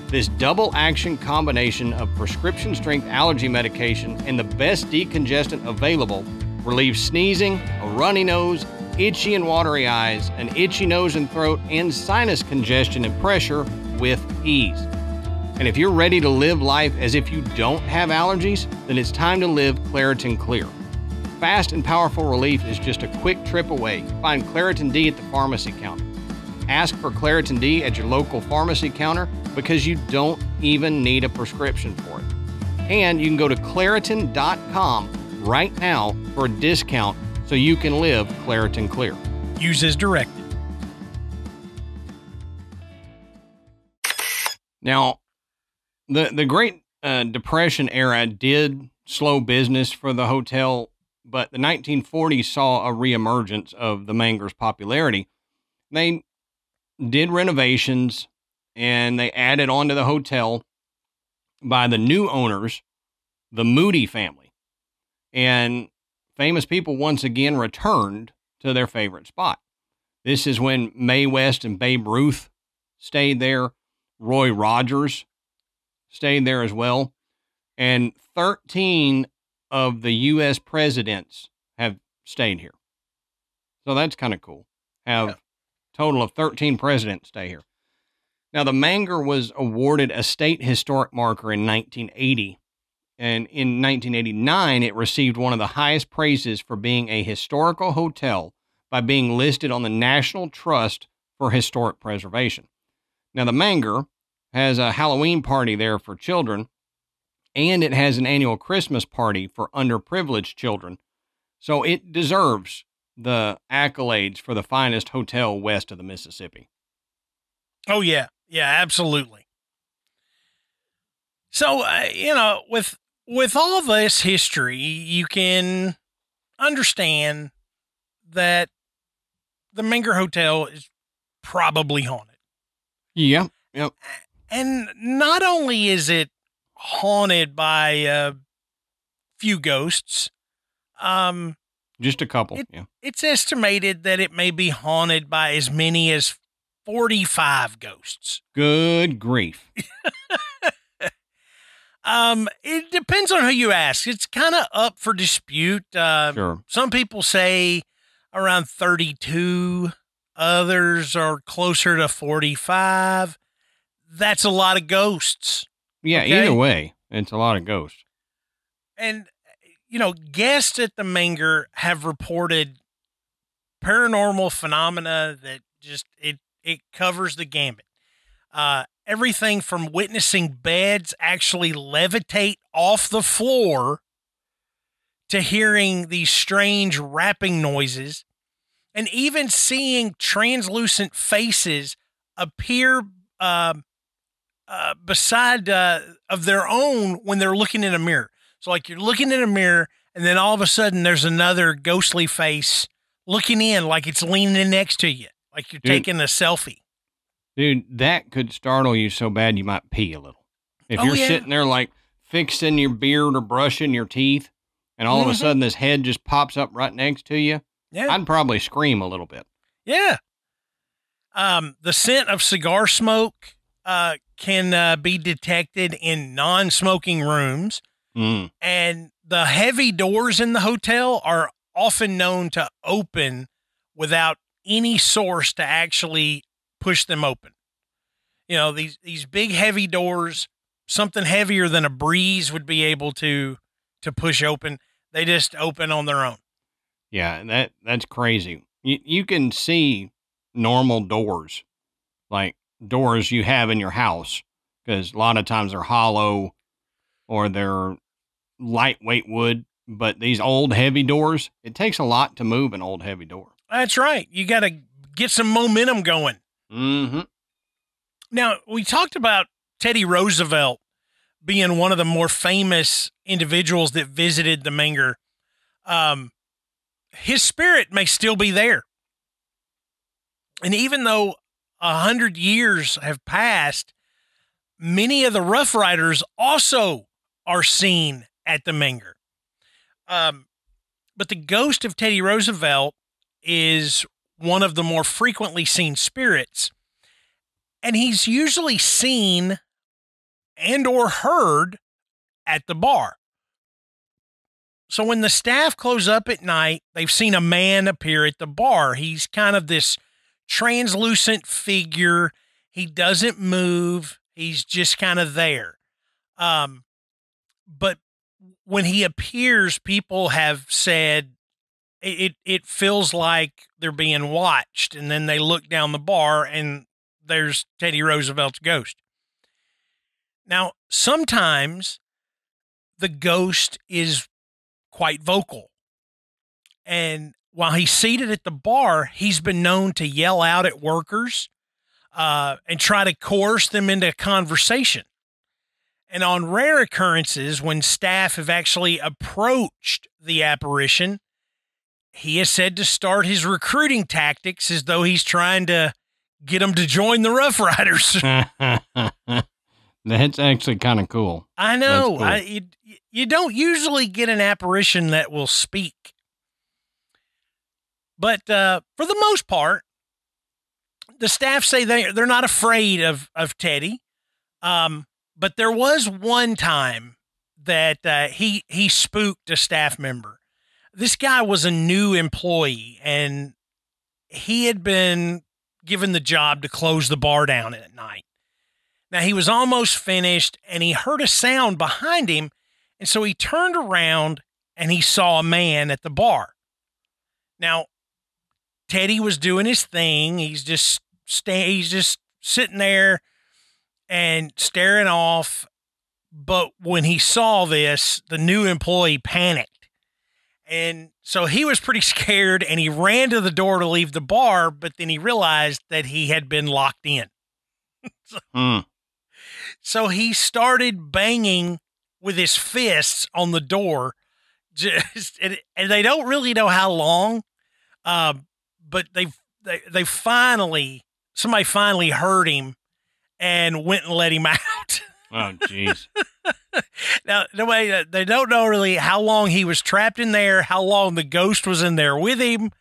[SPEAKER 1] This double-action combination of prescription-strength allergy medication and the best decongestant available relieves sneezing, a runny nose, itchy and watery eyes, an itchy nose and throat, and sinus congestion and pressure with ease. And if you're ready to live life as if you don't have allergies, then it's time to live Claritin Clear. Fast and powerful relief is just a quick trip away. Find Claritin D at the pharmacy counter. Ask for Claritin D at your local pharmacy counter because you don't even need a prescription for it. And you can go to Claritin.com right now for a discount so you can live Claritin Clear.
[SPEAKER 2] Use as directed.
[SPEAKER 1] Now, the Great Depression era did slow business for the hotel, but the 1940s saw a reemergence of the Menger's popularity. They did renovations and they added on to the hotel by the new owners, the Moody family. And famous people once again returned to their favorite spot. This is when Mae West and Babe Ruth stayed there. Roy Rogers stayed there as well. And 13 of the U.S. presidents have stayed here. So that's kind of cool. Have total of 13 presidents stay here. Now, the Menger was awarded a state historic marker in 1980. And in 1989, it received one of the highest praises for being a historical hotel by being listed on the National Trust for Historic Preservation. Now, the Menger has a Halloween party there for children, and it has an annual Christmas party for underprivileged children. So it deserves the accolades for the finest hotel west of the Mississippi.
[SPEAKER 2] Oh, yeah. Yeah, absolutely. So, with all this history, you can understand that the Menger Hotel is probably haunted.
[SPEAKER 1] Yep. Yep.
[SPEAKER 2] And not only is it haunted by a few ghosts,
[SPEAKER 1] just a couple.
[SPEAKER 2] It's estimated that it may be haunted by as many as 45 ghosts.
[SPEAKER 1] Good grief.
[SPEAKER 2] It depends on who you ask. It's kind of up for dispute.
[SPEAKER 1] Sure.
[SPEAKER 2] Some people say around 32. Others are closer to 45. That's a lot of ghosts.
[SPEAKER 1] Yeah,
[SPEAKER 2] okay?
[SPEAKER 1] Either way, it's a lot of ghosts.
[SPEAKER 2] And, guests at the Menger have reported paranormal phenomena that just, it covers the gambit. Everything from witnessing beds actually levitate off the floor to hearing these strange rapping noises and even seeing translucent faces appear beside of their own when they're looking in a mirror. So like you're looking in a mirror and then all of a sudden there's another ghostly face looking in like it's leaning in next to you, like you're taking a selfie.
[SPEAKER 1] Dude, that could startle you so bad you might pee a little. If you're sitting there like fixing your beard or brushing your teeth, and all of a sudden this head just pops up right next to you, I'd probably scream a little bit.
[SPEAKER 2] Yeah. The scent of cigar smoke can be detected in non-smoking rooms. And the heavy doors in the hotel are often known to open without any source to actually push them open. These big heavy doors, something heavier than a breeze would be able to push open. They just open on their own.
[SPEAKER 1] Yeah, that's crazy. You can see normal doors, like doors you have in your house, because a lot of times they're hollow or they're lightweight wood. But these old heavy doors, it takes a lot to move an old heavy door.
[SPEAKER 2] That's right. You got to get some momentum going.
[SPEAKER 1] Mm-hmm.
[SPEAKER 2] Now, we talked about Teddy Roosevelt being one of the more famous individuals that visited the Menger. His spirit may still be there. And even though 100 years have passed, many of the Rough Riders also are seen at the Menger. But the ghost of Teddy Roosevelt is one of the more frequently seen spirits. And he's usually seen and or heard at the bar. So when the staff close up at night, they've seen a man appear at the bar. He's kind of this translucent figure. He doesn't move. He's just kind of there. But when he appears, people have said it feels like they're being watched. And then they look down the bar and there's Teddy Roosevelt's ghost. Now, sometimes the ghost is quite vocal. And while he's seated at the bar, he's been known to yell out at workers and try to coerce them into conversation. And on rare occurrences, when staff have actually approached the apparition, he is said to start his recruiting tactics as though he's trying to get them to join the Rough Riders.
[SPEAKER 1] That's actually kind of cool.
[SPEAKER 2] I know.
[SPEAKER 1] Cool.
[SPEAKER 2] You don't usually get an apparition that will speak. But for the most part, the staff say they're not afraid of Teddy. But there was one time that he spooked a staff member. This guy was a new employee, and he had been given the job to close the bar down at night. Now, he was almost finished, and he heard a sound behind him, and so he turned around, and he saw a man at the bar. Now, Teddy was doing his thing. He's just sitting there and staring off. But when he saw this, the new employee panicked. And so he was pretty scared, and he ran to the door to leave the bar, but then he realized that he had been locked in. So he started banging with his fists on the door. And they don't really know how long, but somebody finally heard him and went and let him out.
[SPEAKER 1] Oh, jeez.
[SPEAKER 2] Now, they don't know really how long he was trapped in there, how long the ghost was in there with him.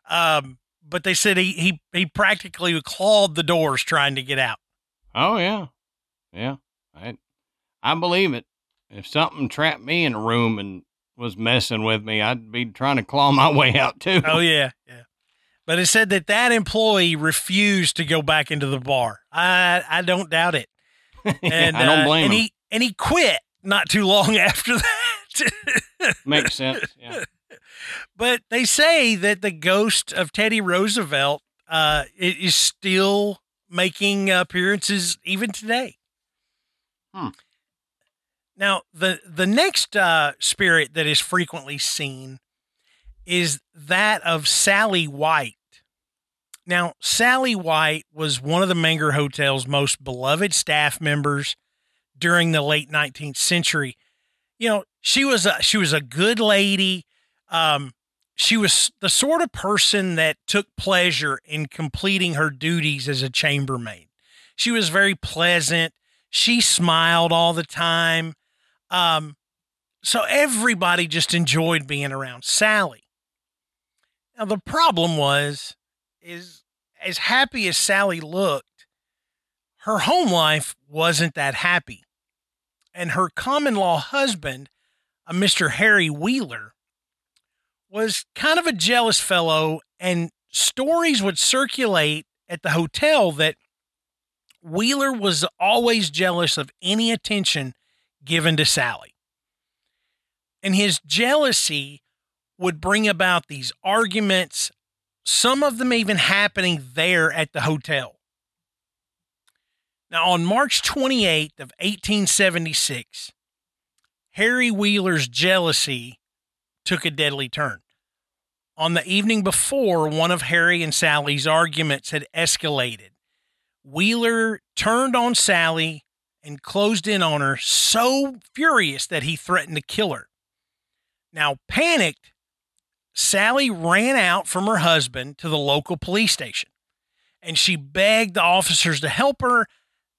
[SPEAKER 2] But they said he practically clawed the doors trying to get out.
[SPEAKER 1] Oh, yeah. Yeah. I believe it. If something trapped me in a room and was messing with me, I'd be trying to claw my way out too.
[SPEAKER 2] Oh, yeah. Yeah. But it said that employee refused to go back into the bar. I don't doubt it. And
[SPEAKER 1] I don't blame him.
[SPEAKER 2] And he quit not too long after that.
[SPEAKER 1] Makes sense. Yeah.
[SPEAKER 2] But they say that the ghost of Teddy Roosevelt is still making appearances even today. Now, the next spirit that is frequently seen is that of Sally White. Now, Sally White was one of the Menger Hotel's most beloved staff members during the late 19th century. You know, she was a good lady. She was the sort of person that took pleasure in completing her duties as a chambermaid. She was very pleasant. She smiled all the time. So everybody just enjoyed being around Sally. Now, the problem is as happy as Sally looked, her home life wasn't that happy. And her common-law husband, a Mr. Harry Wheeler, was kind of a jealous fellow, and stories would circulate at the hotel that Wheeler was always jealous of any attention given to Sally. And his jealousy would bring about these arguments, some of them even happening there at the hotel. Now, on March 28th of 1876, Harry Wheeler's jealousy took a deadly turn. On the evening before, one of Harry and Sally's arguments had escalated. Wheeler turned on Sally and closed in on her, so furious that he threatened to kill her. Now, panicked, Sally ran out from her husband to the local police station, and she begged the officers to help her.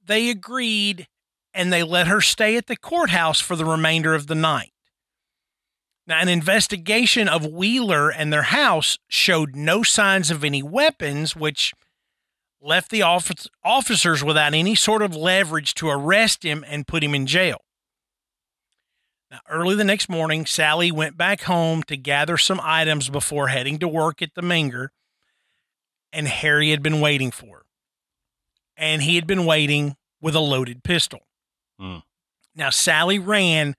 [SPEAKER 2] They agreed, and they let her stay at the courthouse for the remainder of the night. Now, an investigation of Wheeler and their house showed no signs of any weapons, which left the officers without any sort of leverage to arrest him and put him in jail. Now, early the next morning, Sally went back home to gather some items before heading to work at the Menger, and Harry had been waiting for her. And he had been waiting with a loaded pistol.
[SPEAKER 1] Mm.
[SPEAKER 2] Now, Sally ran.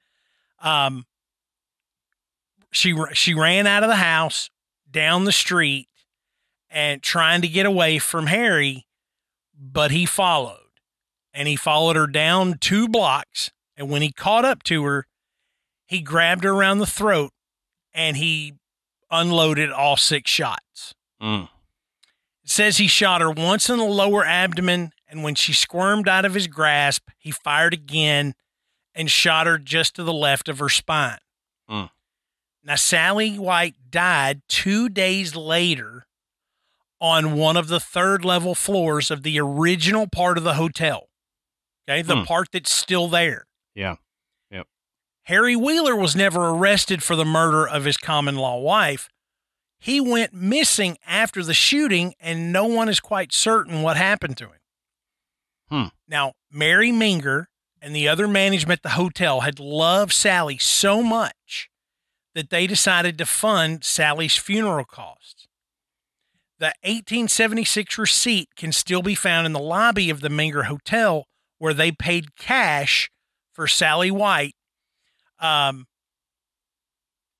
[SPEAKER 2] She ran out of the house, down the street, and trying to get away from Harry, but he followed. And he followed her down 2 blocks. And when he caught up to her, he grabbed her around the throat and he unloaded all 6 shots.
[SPEAKER 1] Mm.
[SPEAKER 2] It says he shot her once in the lower abdomen, and when she squirmed out of his grasp, he fired again and shot her just to the left of her spine.
[SPEAKER 1] Mm.
[SPEAKER 2] Now, Sally White died 2 days later on one of the 3rd level floors of the original part of the hotel. Okay, the part that's still there.
[SPEAKER 1] Yeah. Yep.
[SPEAKER 2] Harry Wheeler was never arrested for the murder of his common-law wife. He went missing after the shooting, and no one is quite certain what happened to him. Now, Mary Menger and the other management at the hotel had loved Sally so much that they decided to fund Sally's funeral costs. The 1876 receipt can still be found in the lobby of the Menger Hotel, where they paid cash for Sally White.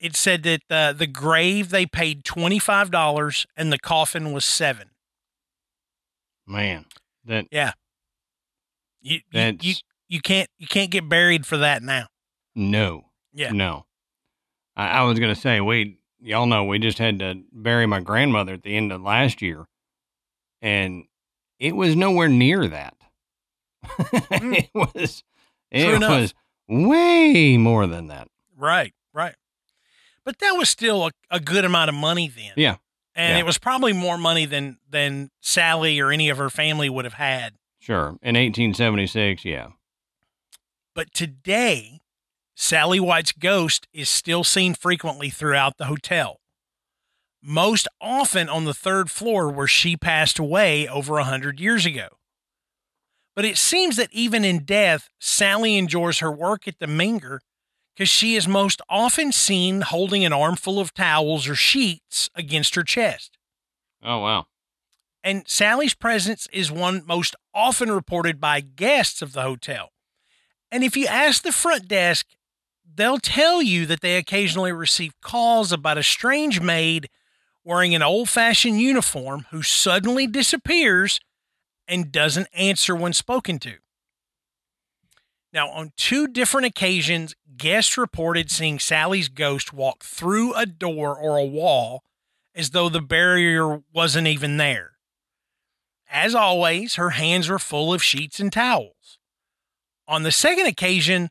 [SPEAKER 2] It said that the grave, they paid $25 and the coffin was $7.
[SPEAKER 1] Man,
[SPEAKER 2] yeah. You can't get buried for that now.
[SPEAKER 1] No.
[SPEAKER 2] Yeah.
[SPEAKER 1] No. I was going to say, y'all know we just had to bury my grandmother at the end of last year, and it was nowhere near that. It was way more than that.
[SPEAKER 2] Right. But that was still a good amount of money then.
[SPEAKER 1] Yeah.
[SPEAKER 2] And it was probably more money than Sally or any of her family would have had.
[SPEAKER 1] Sure. In 1876, yeah.
[SPEAKER 2] But today, Sally White's ghost is still seen frequently throughout the hotel, most often on the 3rd floor where she passed away over 100 years ago. But it seems that even in death, Sally enjoys her work at the Menger because she is most often seen holding an armful of towels or sheets against her chest.
[SPEAKER 1] Oh, wow.
[SPEAKER 2] And Sally's presence is one most often reported by guests of the hotel. And if you ask the front desk, they'll tell you that they occasionally receive calls about a strange maid wearing an old-fashioned uniform who suddenly disappears and doesn't answer when spoken to. Now, on 2 different occasions, guests reported seeing Sally's ghost walk through a door or a wall as though the barrier wasn't even there. As always, her hands were full of sheets and towels. On the 2nd occasion,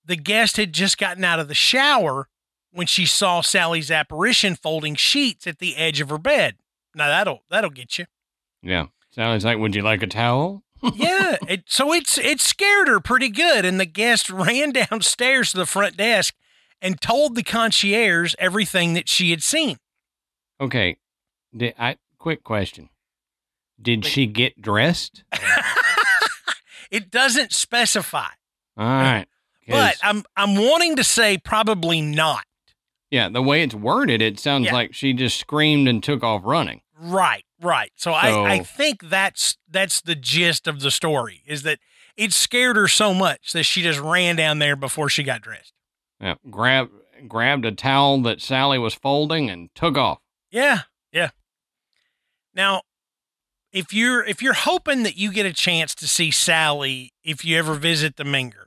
[SPEAKER 2] the guest had just gotten out of the shower when she saw Sally's apparition folding sheets at the edge of her bed. Now, that'll get you.
[SPEAKER 1] Yeah. Sally's like, would you like a towel?
[SPEAKER 2] Yeah, so it scared her pretty good, and the guest ran downstairs to the front desk and told the concierge everything that she had seen.
[SPEAKER 1] Okay, quick question. Did she get dressed?
[SPEAKER 2] It doesn't specify.
[SPEAKER 1] All right.
[SPEAKER 2] But I'm wanting to say probably not.
[SPEAKER 1] Yeah, the way it's worded, it sounds like she just screamed and took off running.
[SPEAKER 2] Right. So I think that's the gist of the story, is that it scared her so much that she just ran down there before she got dressed.
[SPEAKER 1] Yeah, grabbed a towel that Sally was folding and took off.
[SPEAKER 2] Yeah. Now, if you're hoping that you get a chance to see Sally if you ever visit the Menger,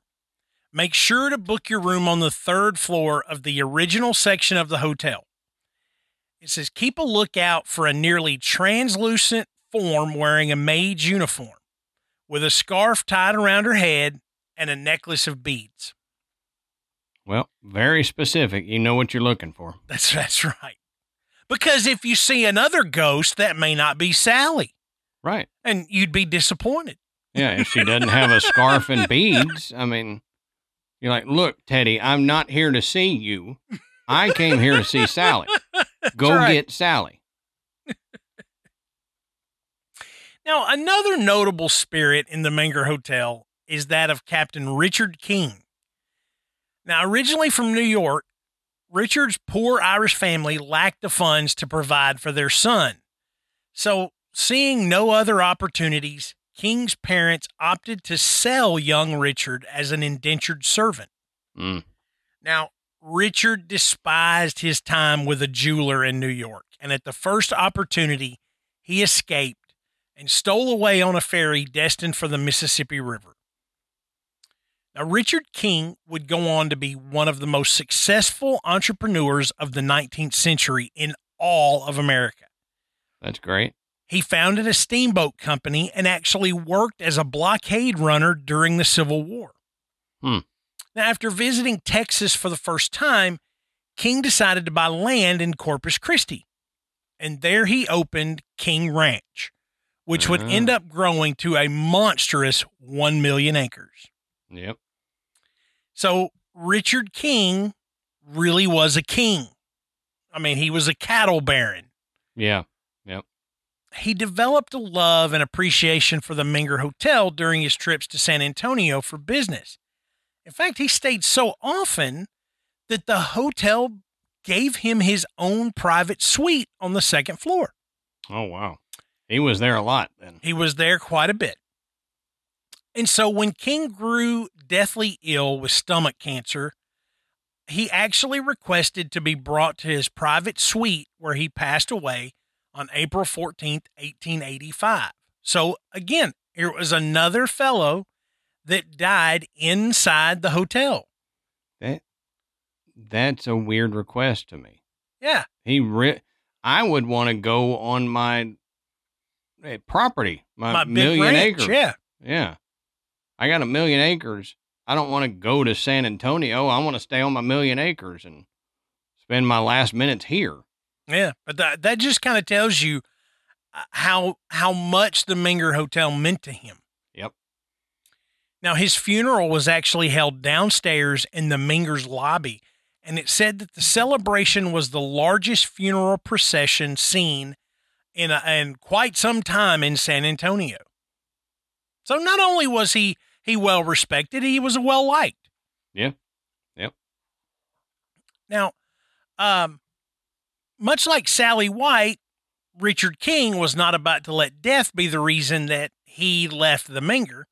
[SPEAKER 2] make sure to book your room on the 3rd floor of the original section of the hotel. It says, keep a lookout for a nearly translucent form wearing a maid's uniform with a scarf tied around her head and a necklace of beads.
[SPEAKER 1] Well, very specific. You know what you're looking for.
[SPEAKER 2] That's right. Because if you see another ghost, that may not be Sally.
[SPEAKER 1] Right.
[SPEAKER 2] And you'd be disappointed.
[SPEAKER 1] Yeah, if she doesn't have a scarf and beads, I mean, you're like, look, Teddy, I'm not here to see you. I came here to see Sally. Go get Sally.
[SPEAKER 2] Now, another notable spirit in the Menger Hotel is that of Captain Richard King. Now, originally from New York, Richard's poor Irish family lacked the funds to provide for their son. So, seeing no other opportunities, King's parents opted to sell young Richard as an indentured servant.
[SPEAKER 1] Mm.
[SPEAKER 2] Now, Richard despised his time with a jeweler in New York, and at the first opportunity, he escaped and stole away on a ferry destined for the Mississippi River. Now, Richard King would go on to be one of the most successful entrepreneurs of the 19th century in all of America.
[SPEAKER 1] That's great.
[SPEAKER 2] He founded a steamboat company and actually worked as a blockade runner during the Civil War.
[SPEAKER 1] Hmm.
[SPEAKER 2] Now, after visiting Texas for the first time, King decided to buy land in Corpus Christi. And there he opened King Ranch, which would end up growing to a monstrous 1 million acres.
[SPEAKER 1] Yep.
[SPEAKER 2] So Richard King really was a king. I mean, he was a cattle baron.
[SPEAKER 1] Yeah. Yep.
[SPEAKER 2] He developed a love and appreciation for the Menger Hotel during his trips to San Antonio for business. In fact, he stayed so often that the hotel gave him his own private suite on the second floor.
[SPEAKER 1] Oh, wow. He was there a lot then.
[SPEAKER 2] He was there quite a bit. And so when King grew deathly ill with stomach cancer, he actually requested to be brought to his private suite where he passed away on April 14th, 1885. So again, here was another fellow that died inside the hotel.
[SPEAKER 1] That's a weird request to me.
[SPEAKER 2] Yeah.
[SPEAKER 1] I would want to go on my property, my
[SPEAKER 2] big
[SPEAKER 1] million
[SPEAKER 2] ranch,
[SPEAKER 1] acres.
[SPEAKER 2] Yeah.
[SPEAKER 1] Yeah. I got 1 million acres. I don't want to go to San Antonio. I want to stay on my 1 million acres and spend my last minutes here.
[SPEAKER 2] Yeah. But that just kind of tells you how much the Menger Hotel meant to him.
[SPEAKER 1] Yep.
[SPEAKER 2] Now, his funeral was actually held downstairs in the Menger's lobby, and it said that the celebration was the largest funeral procession seen in quite some time in San Antonio. So not only was he well respected, he was well liked.
[SPEAKER 1] Yeah. Yep.
[SPEAKER 2] Now, much like Sally White, Richard King was not about to let death be the reason that he left the Menger.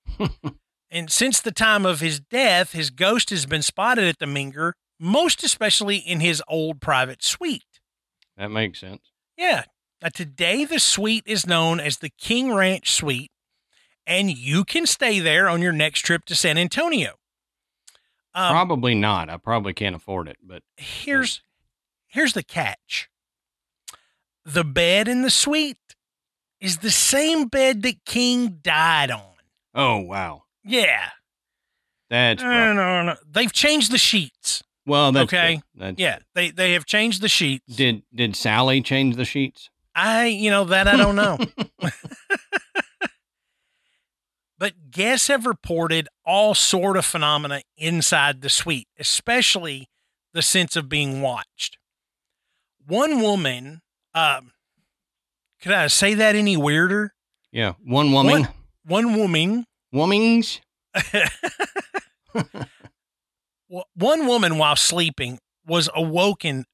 [SPEAKER 2] And since the time of his death, his ghost has been spotted at the Menger, most especially in his old private suite.
[SPEAKER 1] That makes sense.
[SPEAKER 2] Yeah. Now, today, the suite is known as the King Ranch Suite, and you can stay there on your next trip to San Antonio.
[SPEAKER 1] Probably not. I probably can't afford it, but
[SPEAKER 2] here's the catch. The bed in the suite is the same bed that King died on.
[SPEAKER 1] Oh, wow.
[SPEAKER 2] Yeah.
[SPEAKER 1] That's
[SPEAKER 2] no. They've changed the sheets.
[SPEAKER 1] Well, that's
[SPEAKER 2] okay.
[SPEAKER 1] That's
[SPEAKER 2] yeah, they have changed the sheets.
[SPEAKER 1] Did Sally change the sheets?
[SPEAKER 2] I don't know. But guests have reported all sort of phenomena inside the suite, especially the sense of being watched. One woman, could I say that any weirder?
[SPEAKER 1] Yeah, one woman.
[SPEAKER 2] One woman.
[SPEAKER 1] Womings?
[SPEAKER 2] One woman, while sleeping, was awoken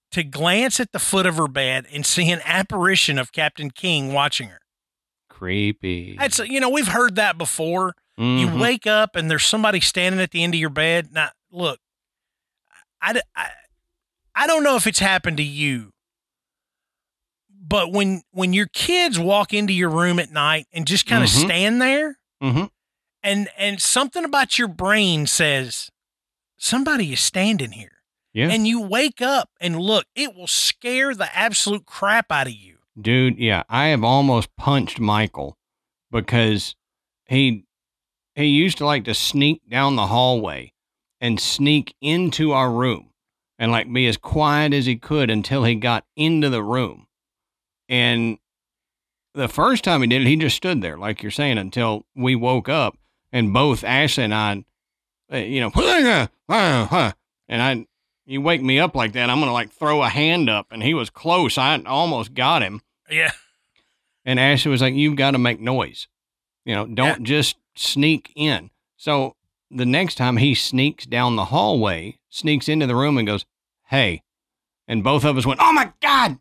[SPEAKER 2] to glance at the foot of her bed and see an apparition of Captain King watching her.
[SPEAKER 1] Creepy.
[SPEAKER 2] That's, we've heard that before. Mm-hmm. You wake up and there's somebody standing at the end of your bed. Now, look, I don't know if it's happened to you, but when your kids walk into your room at night and just kind of stand there, and something about your brain says, somebody is standing here. Yeah. And you wake up and look, it will scare the absolute crap out of you.
[SPEAKER 1] Dude, yeah, I have almost punched Michael because he used to like to sneak down the hallway and sneak into our room and like be as quiet as he could until he got into the room. And the first time he did it, he just stood there, like you're saying, until we woke up, and both Ashley and I, and you wake me up like that, I'm going to like throw a hand up, and he was close. I almost got him.
[SPEAKER 2] Yeah.
[SPEAKER 1] And Ashley was like, you've got to make noise. Don't just sneak in. So the next time he sneaks down the hallway, sneaks into the room and goes, "Hey." And both of us went, "Oh my God.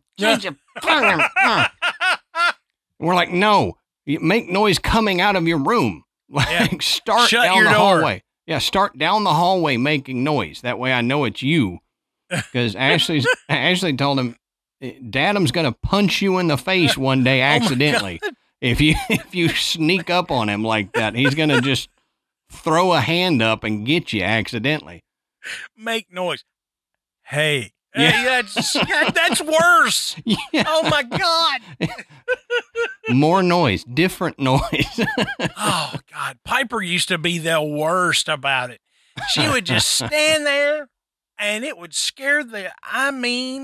[SPEAKER 1] We're like, "No, you make noise coming out of your room. Like, start
[SPEAKER 2] Shut
[SPEAKER 1] down
[SPEAKER 2] your
[SPEAKER 1] the
[SPEAKER 2] door.
[SPEAKER 1] hallway. Yeah, start down the hallway making noise. That way I know it's you." Because Ashley told him, "Dadam's gonna punch you in the face one day accidentally. If you sneak up on him like that, he's gonna just throw a hand up and get you accidentally."
[SPEAKER 2] Make noise. Hey.
[SPEAKER 1] Yeah.
[SPEAKER 2] Hey, that's worse.
[SPEAKER 1] Yeah.
[SPEAKER 2] Oh my God.
[SPEAKER 1] More noise, different noise.
[SPEAKER 2] Oh God. Piper used to be the worst about it. She would just stand there and it would scare the,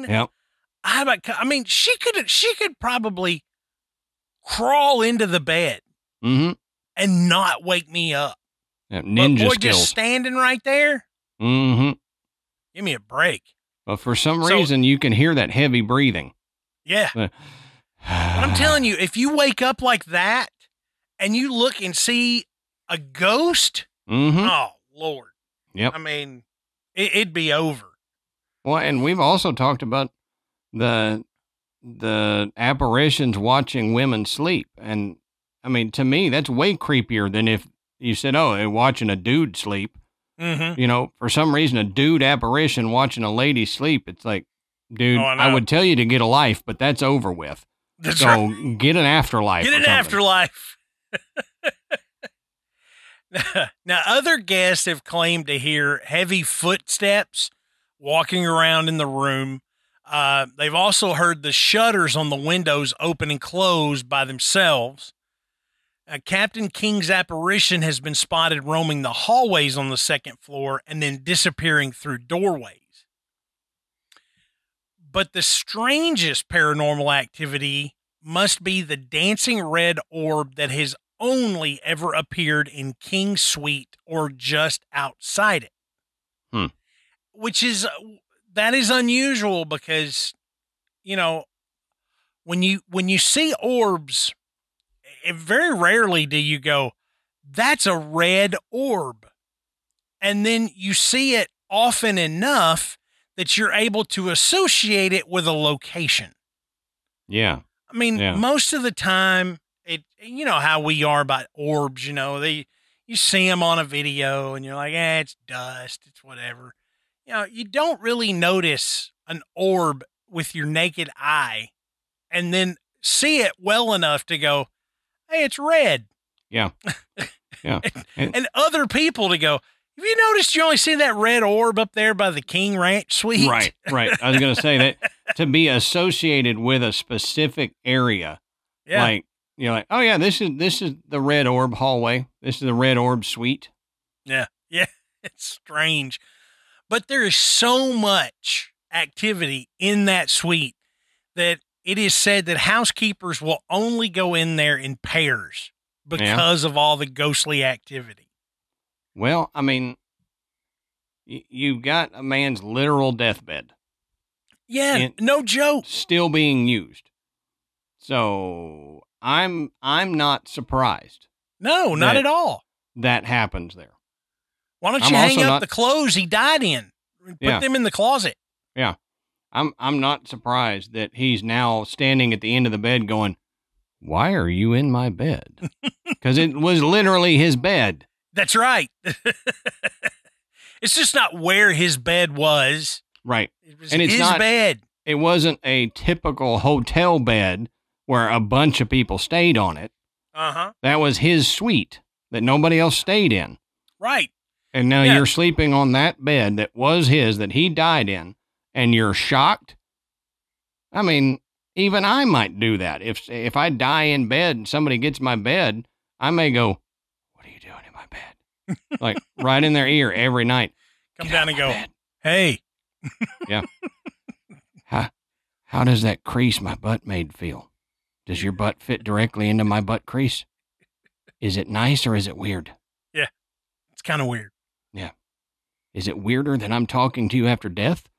[SPEAKER 1] Yep.
[SPEAKER 2] she could probably crawl into the bed
[SPEAKER 1] Mm-hmm.
[SPEAKER 2] and not wake me up.
[SPEAKER 1] Yeah,
[SPEAKER 2] But
[SPEAKER 1] ninja
[SPEAKER 2] boy,
[SPEAKER 1] skills.
[SPEAKER 2] just standing right there.
[SPEAKER 1] Mm-hmm.
[SPEAKER 2] Give me a break.
[SPEAKER 1] But for some reason, you can hear that heavy breathing.
[SPEAKER 2] Yeah. But I'm telling you, if you wake up like that and you look and see a ghost,
[SPEAKER 1] Mm-hmm.
[SPEAKER 2] oh Lord.
[SPEAKER 1] Yep.
[SPEAKER 2] I mean, it'd be over.
[SPEAKER 1] Well, and we've also talked about the apparitions watching women sleep. And I mean, to me, that's way creepier than if you said, "Oh, they're watching a dude sleep."
[SPEAKER 2] Mm-hmm.
[SPEAKER 1] You know, for some reason, a dude apparition watching a lady sleep. It's like, dude,
[SPEAKER 2] Oh, I know.
[SPEAKER 1] I would tell you to get a life, but that's over with.
[SPEAKER 2] That's
[SPEAKER 1] So
[SPEAKER 2] right.
[SPEAKER 1] get an afterlife.
[SPEAKER 2] Get
[SPEAKER 1] or
[SPEAKER 2] an
[SPEAKER 1] something.
[SPEAKER 2] afterlife. Now, other guests have claimed to hear heavy footsteps walking around in the room. They've also heard the shutters on the windows open and close by themselves. Captain King's apparition has been spotted roaming the hallways on the second floor and then disappearing through doorways. But the strangest paranormal activity must be the dancing red orb that has only ever appeared in King's suite or just outside it. That is unusual because, you know, when you see orbs, very rarely do you go, "That's a red orb." And then you see it often enough that you're able to associate it with a location.
[SPEAKER 1] Yeah.
[SPEAKER 2] I mean,
[SPEAKER 1] Yeah.
[SPEAKER 2] most of the time, you know how we are about orbs, you see them on a video and you're like, it's dust, it's whatever. You don't really notice an orb with your naked eye and then see it well enough to go, "Hey, it's red."
[SPEAKER 1] Yeah. Yeah.
[SPEAKER 2] And other people to go, "Have you noticed you only see that red orb up there by the King Ranch suite?"
[SPEAKER 1] Right. I was going to say that to be associated with a specific area,
[SPEAKER 2] Yeah.
[SPEAKER 1] like, you're like, "Oh yeah, this is the red orb hallway. This is the red orb suite."
[SPEAKER 2] Yeah. It's strange. But there is so much activity in that suite that it is said that housekeepers will only go in there in pairs because of all the ghostly activity.
[SPEAKER 1] Well, I mean, you've got a man's literal deathbed
[SPEAKER 2] Yeah, no joke.
[SPEAKER 1] still being used. So I'm not surprised
[SPEAKER 2] No, not at all.
[SPEAKER 1] that happens there.
[SPEAKER 2] Why don't
[SPEAKER 1] I'm
[SPEAKER 2] you hang
[SPEAKER 1] also
[SPEAKER 2] up
[SPEAKER 1] not-
[SPEAKER 2] the clothes he died in? Put
[SPEAKER 1] Yeah.
[SPEAKER 2] them in the closet.
[SPEAKER 1] Yeah. I'm not surprised that he's now standing at the end of the bed going, "Why are you in my bed?" Because it was literally his bed.
[SPEAKER 2] That's right. It's just not where his bed was.
[SPEAKER 1] Right.
[SPEAKER 2] It was
[SPEAKER 1] And it's
[SPEAKER 2] his
[SPEAKER 1] not-
[SPEAKER 2] bed.
[SPEAKER 1] It wasn't a typical hotel bed where a bunch of people stayed on it.
[SPEAKER 2] Uh-huh.
[SPEAKER 1] That was his suite that nobody else stayed in.
[SPEAKER 2] Right.
[SPEAKER 1] And now
[SPEAKER 2] Yeah.
[SPEAKER 1] you're sleeping on that bed that was his, that he died in, and you're shocked. I mean, even I might do that. If I die in bed and somebody gets my bed, I may go, "What are you doing in my bed?" Like right in their ear every night.
[SPEAKER 2] Come
[SPEAKER 1] "Get
[SPEAKER 2] down
[SPEAKER 1] out
[SPEAKER 2] and
[SPEAKER 1] of my
[SPEAKER 2] go,
[SPEAKER 1] bed."
[SPEAKER 2] "Hey."
[SPEAKER 1] Yeah. How does that crease my butt made feel? Does your butt fit directly into my butt crease? Is it nice or is it weird?
[SPEAKER 2] It's kind of weird.
[SPEAKER 1] Is it weirder that I'm talking to you after death?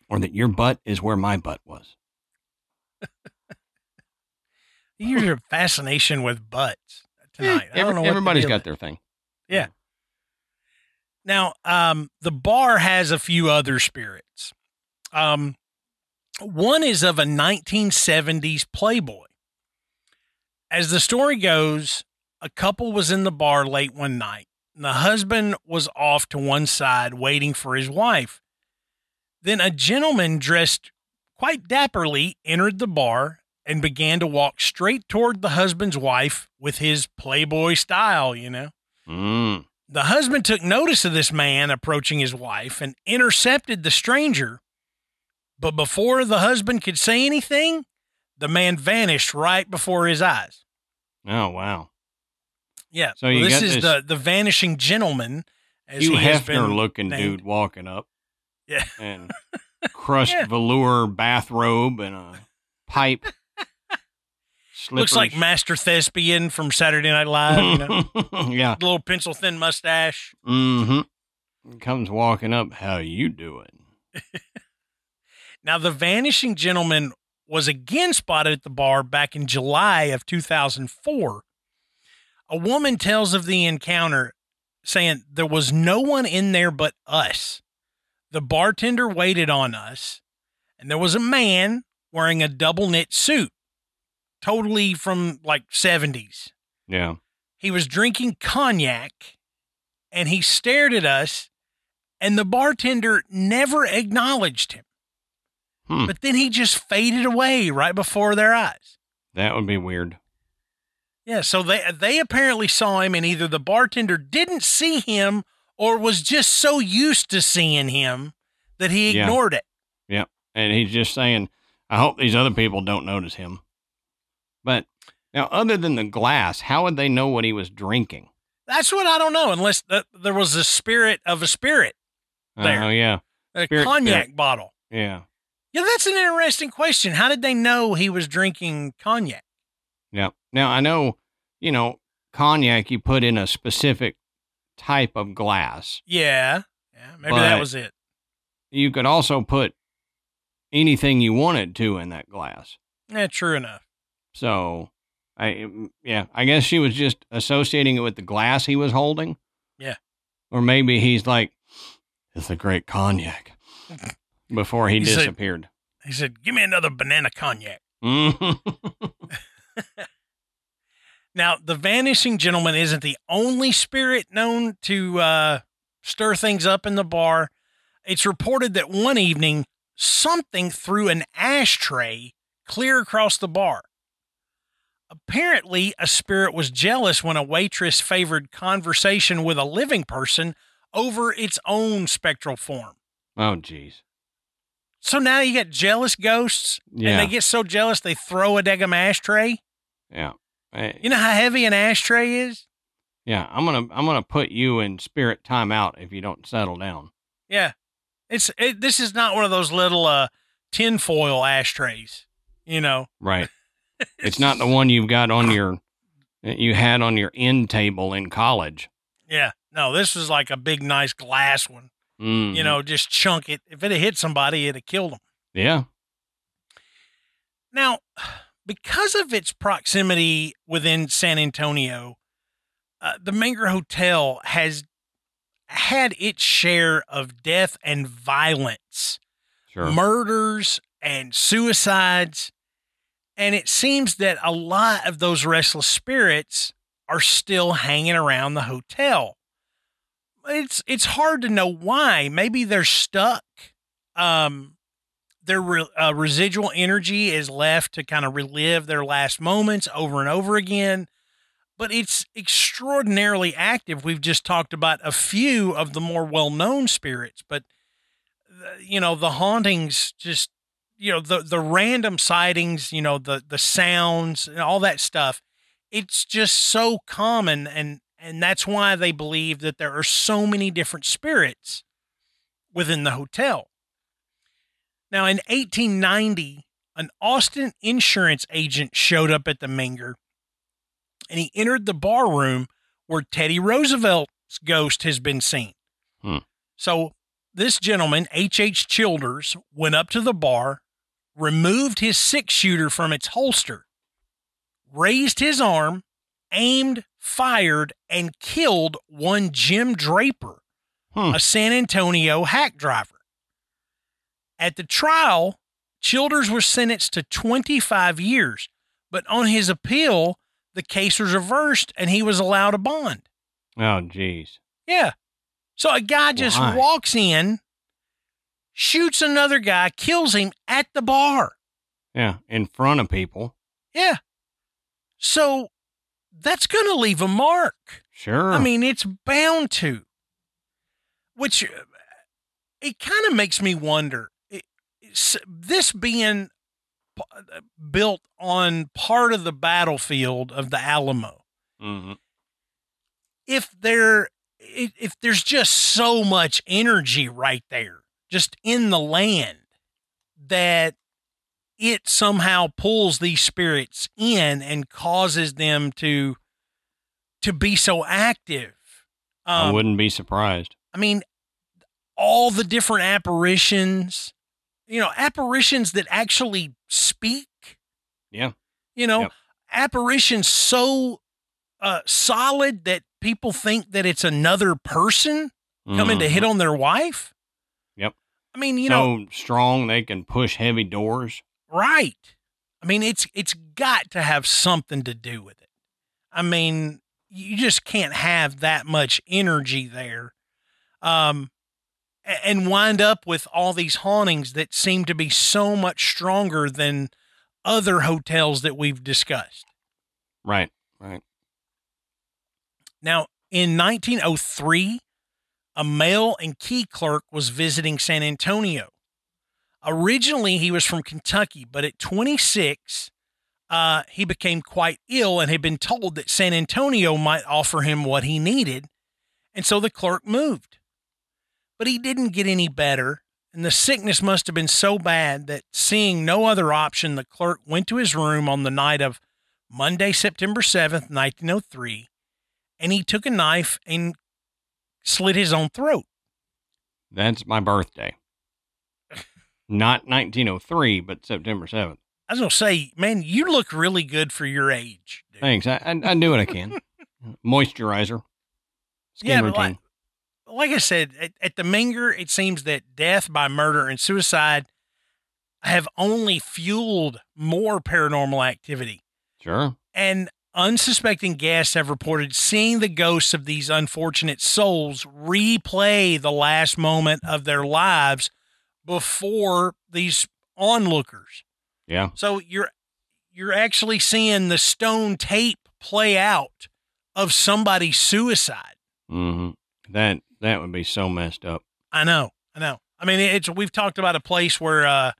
[SPEAKER 1] Or that your butt is where my butt was?
[SPEAKER 2] Your fascination with butts tonight. I don't know what
[SPEAKER 1] Everybody's
[SPEAKER 2] the deal
[SPEAKER 1] got their thing.
[SPEAKER 2] Yeah. Now, the bar has a few other spirits. One is of a 1970s Playboy. As the story goes, a couple was in the bar late one night, and the husband was off to one side waiting for his wife. Then a gentleman dressed quite dapperly entered the bar and began to walk straight toward the husband's wife with his Playboy style, you know.
[SPEAKER 1] Mm.
[SPEAKER 2] The husband took notice of this man approaching his wife and intercepted the stranger. But before the husband could say anything, the man vanished right before his eyes.
[SPEAKER 1] Oh, wow.
[SPEAKER 2] Yeah.
[SPEAKER 1] So you
[SPEAKER 2] this
[SPEAKER 1] got
[SPEAKER 2] is
[SPEAKER 1] this
[SPEAKER 2] the vanishing gentleman. As
[SPEAKER 1] Hugh
[SPEAKER 2] he has been
[SPEAKER 1] Hefner-looking
[SPEAKER 2] named.
[SPEAKER 1] dude walking up.
[SPEAKER 2] Yeah.
[SPEAKER 1] And crushed
[SPEAKER 2] Yeah.
[SPEAKER 1] velour bathrobe and a pipe.
[SPEAKER 2] Looks like Master Thespian from Saturday Night Live. You know?
[SPEAKER 1] Yeah.
[SPEAKER 2] Little pencil thin mustache.
[SPEAKER 1] Mm-hmm. Comes walking up. How you doing?
[SPEAKER 2] Now, the vanishing gentleman was again spotted at the bar back in July of 2004. A woman tells of the encounter, saying there was no one in there but us. The bartender waited on us, and there was a man wearing a double knit suit, totally from like 70s.
[SPEAKER 1] Yeah.
[SPEAKER 2] He was drinking cognac, and he stared at us, and the bartender never acknowledged him. But then he just faded away right before their eyes.
[SPEAKER 1] That would be weird.
[SPEAKER 2] Yeah, so they apparently saw him, and either the bartender didn't see him or was just so used to seeing him that he ignored it.
[SPEAKER 1] Yeah. And he's just saying, I hope these other people don't notice him. But now, other than the glass, how would they know what he was drinking?
[SPEAKER 2] That's what I don't know, unless there was a spirit of a spirit there.
[SPEAKER 1] Oh, yeah.
[SPEAKER 2] A
[SPEAKER 1] Spirit,
[SPEAKER 2] cognac bottle.
[SPEAKER 1] Yeah.
[SPEAKER 2] Yeah, that's an interesting question. How did they know he was drinking cognac?
[SPEAKER 1] Yeah. Now, I know, cognac you put in a specific type of glass.
[SPEAKER 2] Yeah. Yeah, maybe that was it.
[SPEAKER 1] You could also put anything you wanted to in that glass.
[SPEAKER 2] Yeah, true enough.
[SPEAKER 1] So, I guess she was just associating it with the glass he was holding.
[SPEAKER 2] Yeah.
[SPEAKER 1] Or maybe he's like, it's a great cognac. Before he disappeared.
[SPEAKER 2] He said, give me another banana cognac. Now, the vanishing gentleman isn't the only spirit known to stir things up in the bar. It's reported that one evening, something threw an ashtray clear across the bar. Apparently, a spirit was jealous when a waitress favored conversation with a living person over its own spectral form.
[SPEAKER 1] Oh, geez.
[SPEAKER 2] So now you got jealous ghosts, and they get so jealous they throw a daggum ashtray.
[SPEAKER 1] Yeah.
[SPEAKER 2] You know how heavy an ashtray is?
[SPEAKER 1] Yeah, I'm gonna put you in spirit timeout if you don't settle down.
[SPEAKER 2] Yeah, this is not one of those little tinfoil ashtrays,
[SPEAKER 1] Right. It's not the one you had on your end table in college.
[SPEAKER 2] Yeah. No, this was like a big, nice glass one.
[SPEAKER 1] Mm-hmm.
[SPEAKER 2] Just chunk it. If it had hit somebody, it'd have killed them.
[SPEAKER 1] Yeah.
[SPEAKER 2] Now, because of its proximity within San Antonio, the Menger Hotel has had its share of death and violence, murders and suicides. And it seems that a lot of those restless spirits are still hanging around the hotel. It's hard to know why. Maybe they're stuck. Their residual energy is left to kind of relive their last moments over and over again. But it's extraordinarily active. We've just talked about a few of the more well-known spirits, but the hauntings, just the random sightings, the sounds and all that stuff. It's just so common, and that's why they believe that there are so many different spirits within the hotel. Now, in 1890, an Austin insurance agent showed up at the Menger, and he entered the bar room where Teddy Roosevelt's ghost has been seen. So this gentleman, H.H. Childers, went up to the bar, removed his six-shooter from its holster, raised his arm, aimed, fired, and killed one Jim Draper, a San Antonio hack driver. At the trial, Childers was sentenced to 25 years, but on his appeal, the case was reversed and he was allowed a bond.
[SPEAKER 1] Oh, geez.
[SPEAKER 2] Yeah. So a guy just walks in, shoots another guy, kills him at the bar.
[SPEAKER 1] Yeah, in front of people.
[SPEAKER 2] Yeah. So that's going to leave a mark.
[SPEAKER 1] Sure.
[SPEAKER 2] I mean, it's bound to. Which, it kind of makes me wonder, this being built on part of the battlefield of the Alamo,
[SPEAKER 1] mm-hmm.
[SPEAKER 2] if there's just so much energy right there, just in the land, that it somehow pulls these spirits in and causes them to be so active.
[SPEAKER 1] I wouldn't be surprised.
[SPEAKER 2] I mean, all the different apparitions, apparitions that actually speak.
[SPEAKER 1] Yeah.
[SPEAKER 2] Apparitions so solid that people think that it's another person coming to hit on their wife.
[SPEAKER 1] Yep.
[SPEAKER 2] I mean,
[SPEAKER 1] so strong they can push heavy doors.
[SPEAKER 2] Right. I mean, it's got to have something to do with it. I mean, you just can't have that much energy there. And wind up with all these hauntings that seem to be so much stronger than other hotels that we've discussed.
[SPEAKER 1] Right.
[SPEAKER 2] Now, in 1903, a mail and key clerk was visiting San Antonio. Originally, he was from Kentucky, but at 26, he became quite ill and had been told that San Antonio might offer him what he needed, and so the clerk moved. But he didn't get any better, and the sickness must have been so bad that, seeing no other option, the clerk went to his room on the night of Monday, September 7th, 1903, and he took a knife and slit his own throat.
[SPEAKER 1] That's my birthday. Not 1903, but September 7th.
[SPEAKER 2] I was going to say, man, you look really good for your age, dude.
[SPEAKER 1] Thanks. I do what I can. Moisturizer. Skin routine.
[SPEAKER 2] Like I said, at the Menger, it seems that death by murder and suicide have only fueled more paranormal activity.
[SPEAKER 1] Sure.
[SPEAKER 2] And unsuspecting guests have reported seeing the ghosts of these unfortunate souls replay the last moment of their lives before these onlookers.
[SPEAKER 1] Yeah.
[SPEAKER 2] So you're actually seeing the stone tape play out of somebody's suicide.
[SPEAKER 1] Mm-hmm. That would be so messed up.
[SPEAKER 2] I know. I mean, we've talked about a place where,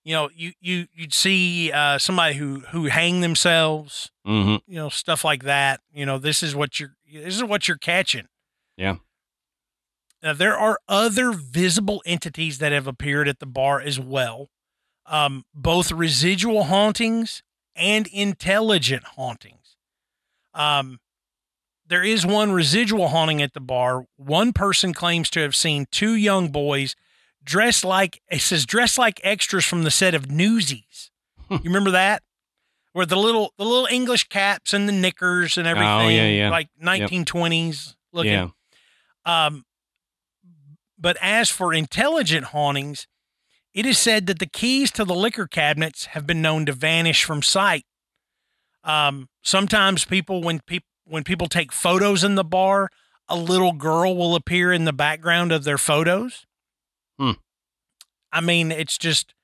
[SPEAKER 2] you'd see somebody who hang themselves,
[SPEAKER 1] mm-hmm.
[SPEAKER 2] Stuff like that. This is what you're catching.
[SPEAKER 1] Yeah.
[SPEAKER 2] Now, there are other visible entities that have appeared at the bar as well. Both residual hauntings and intelligent hauntings. There is one residual haunting at the bar. One person claims to have seen two young boys dressed like extras from the set of Newsies. You remember that? Where the little English caps and the knickers and everything.
[SPEAKER 1] Oh, yeah.
[SPEAKER 2] Like 1920s looking.
[SPEAKER 1] Yeah.
[SPEAKER 2] But as for intelligent hauntings, it is said that the keys to the liquor cabinets have been known to vanish from sight. Sometimes when people take photos in the bar, a little girl will appear in the background of their photos. I mean, it's just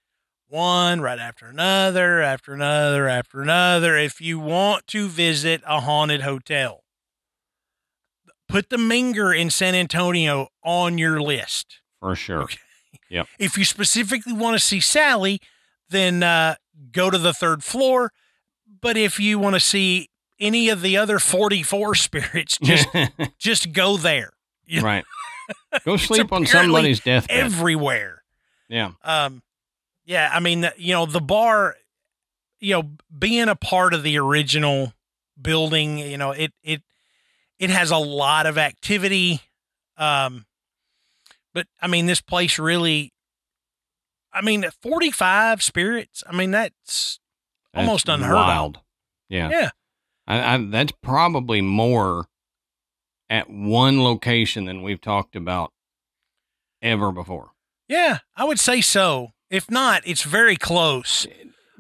[SPEAKER 2] one right after another, after another, after another. If you want to visit a haunted hotel, put the Menger in San Antonio on your list.
[SPEAKER 1] For sure.
[SPEAKER 2] Okay.
[SPEAKER 1] Yep.
[SPEAKER 2] If you specifically want to see Sally, then go to the third floor. But if you want to see any of the other 44 spirits, just go there.
[SPEAKER 1] Right. Go sleep on somebody's deathbed.
[SPEAKER 2] Everywhere.
[SPEAKER 1] Yeah.
[SPEAKER 2] Yeah. I mean, the bar, being a part of the original building, it has a lot of activity. But I mean, this place really, 45 spirits. I mean, that's almost unheard
[SPEAKER 1] wild.
[SPEAKER 2] of.
[SPEAKER 1] Yeah.
[SPEAKER 2] Yeah.
[SPEAKER 1] That's probably more at one location than we've talked about ever before.
[SPEAKER 2] Yeah, I would say so. If not, it's very close.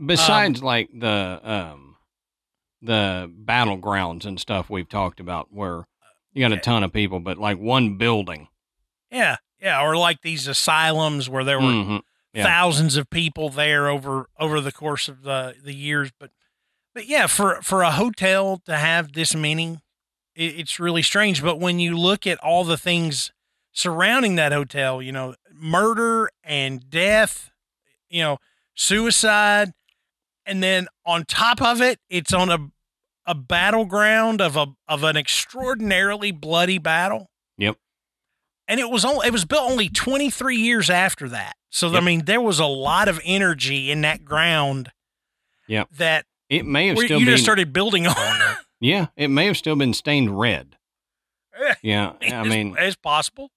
[SPEAKER 1] Besides, like the battlegrounds and stuff we've talked about, where you got a ton of people, but like one building.
[SPEAKER 2] Yeah, or like these asylums where there were thousands of people there over the course of the years. But yeah, for a hotel to have this many, it's really strange. But when you look at all the things surrounding that hotel, you know, murder and death, you know, suicide, and then on top of it, it's on a battleground of an extraordinarily bloody battle.
[SPEAKER 1] Yep.
[SPEAKER 2] And it was built only 23 years after that. So, I mean, there was a lot of energy in that ground.
[SPEAKER 1] Yep.
[SPEAKER 2] That
[SPEAKER 1] it may have still
[SPEAKER 2] you
[SPEAKER 1] been,
[SPEAKER 2] just started building on it.
[SPEAKER 1] Yeah, it may have still been stained red. Yeah, I mean,
[SPEAKER 2] it's possible.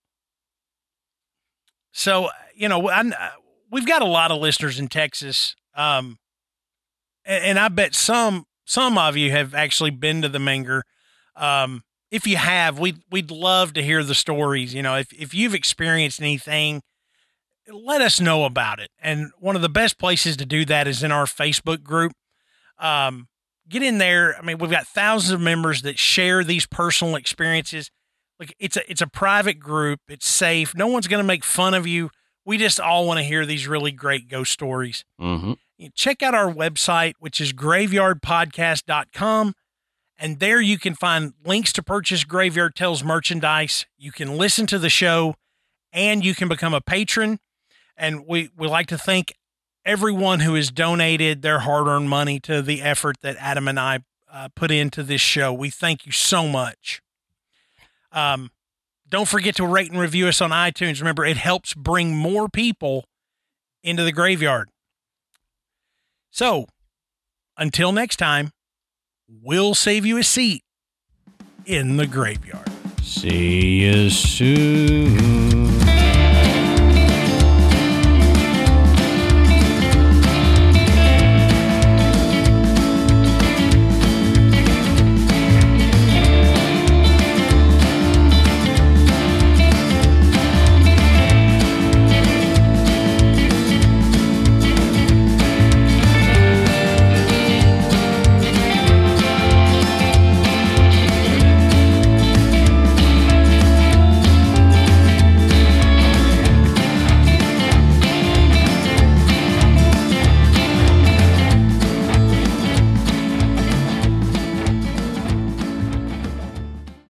[SPEAKER 2] So, you know, we've got a lot of listeners in Texas, and I bet some of you have actually been to the Menger. If you have, we'd love to hear the stories. You know, if you've experienced anything, let us know about it. And one of the best places to do that is in our Facebook group. Get in there. I mean, we've got thousands of members that share these personal experiences. Like it's a private group. It's safe. No one's going to make fun of you. We just all want to hear these really great ghost stories.
[SPEAKER 1] Mm-hmm.
[SPEAKER 2] Check out our website, which is graveyardpodcast.com. And there you can find links to purchase Graveyard Tales merchandise. You can listen to the show, and you can become a patron. And we like to thank everyone who has donated their hard-earned money to the effort that Adam and I put into this show. We thank you so much. Don't forget to rate and review us on iTunes. Remember, it helps bring more people into the graveyard. So, until next time, we'll save you a seat in the graveyard.
[SPEAKER 1] See you soon.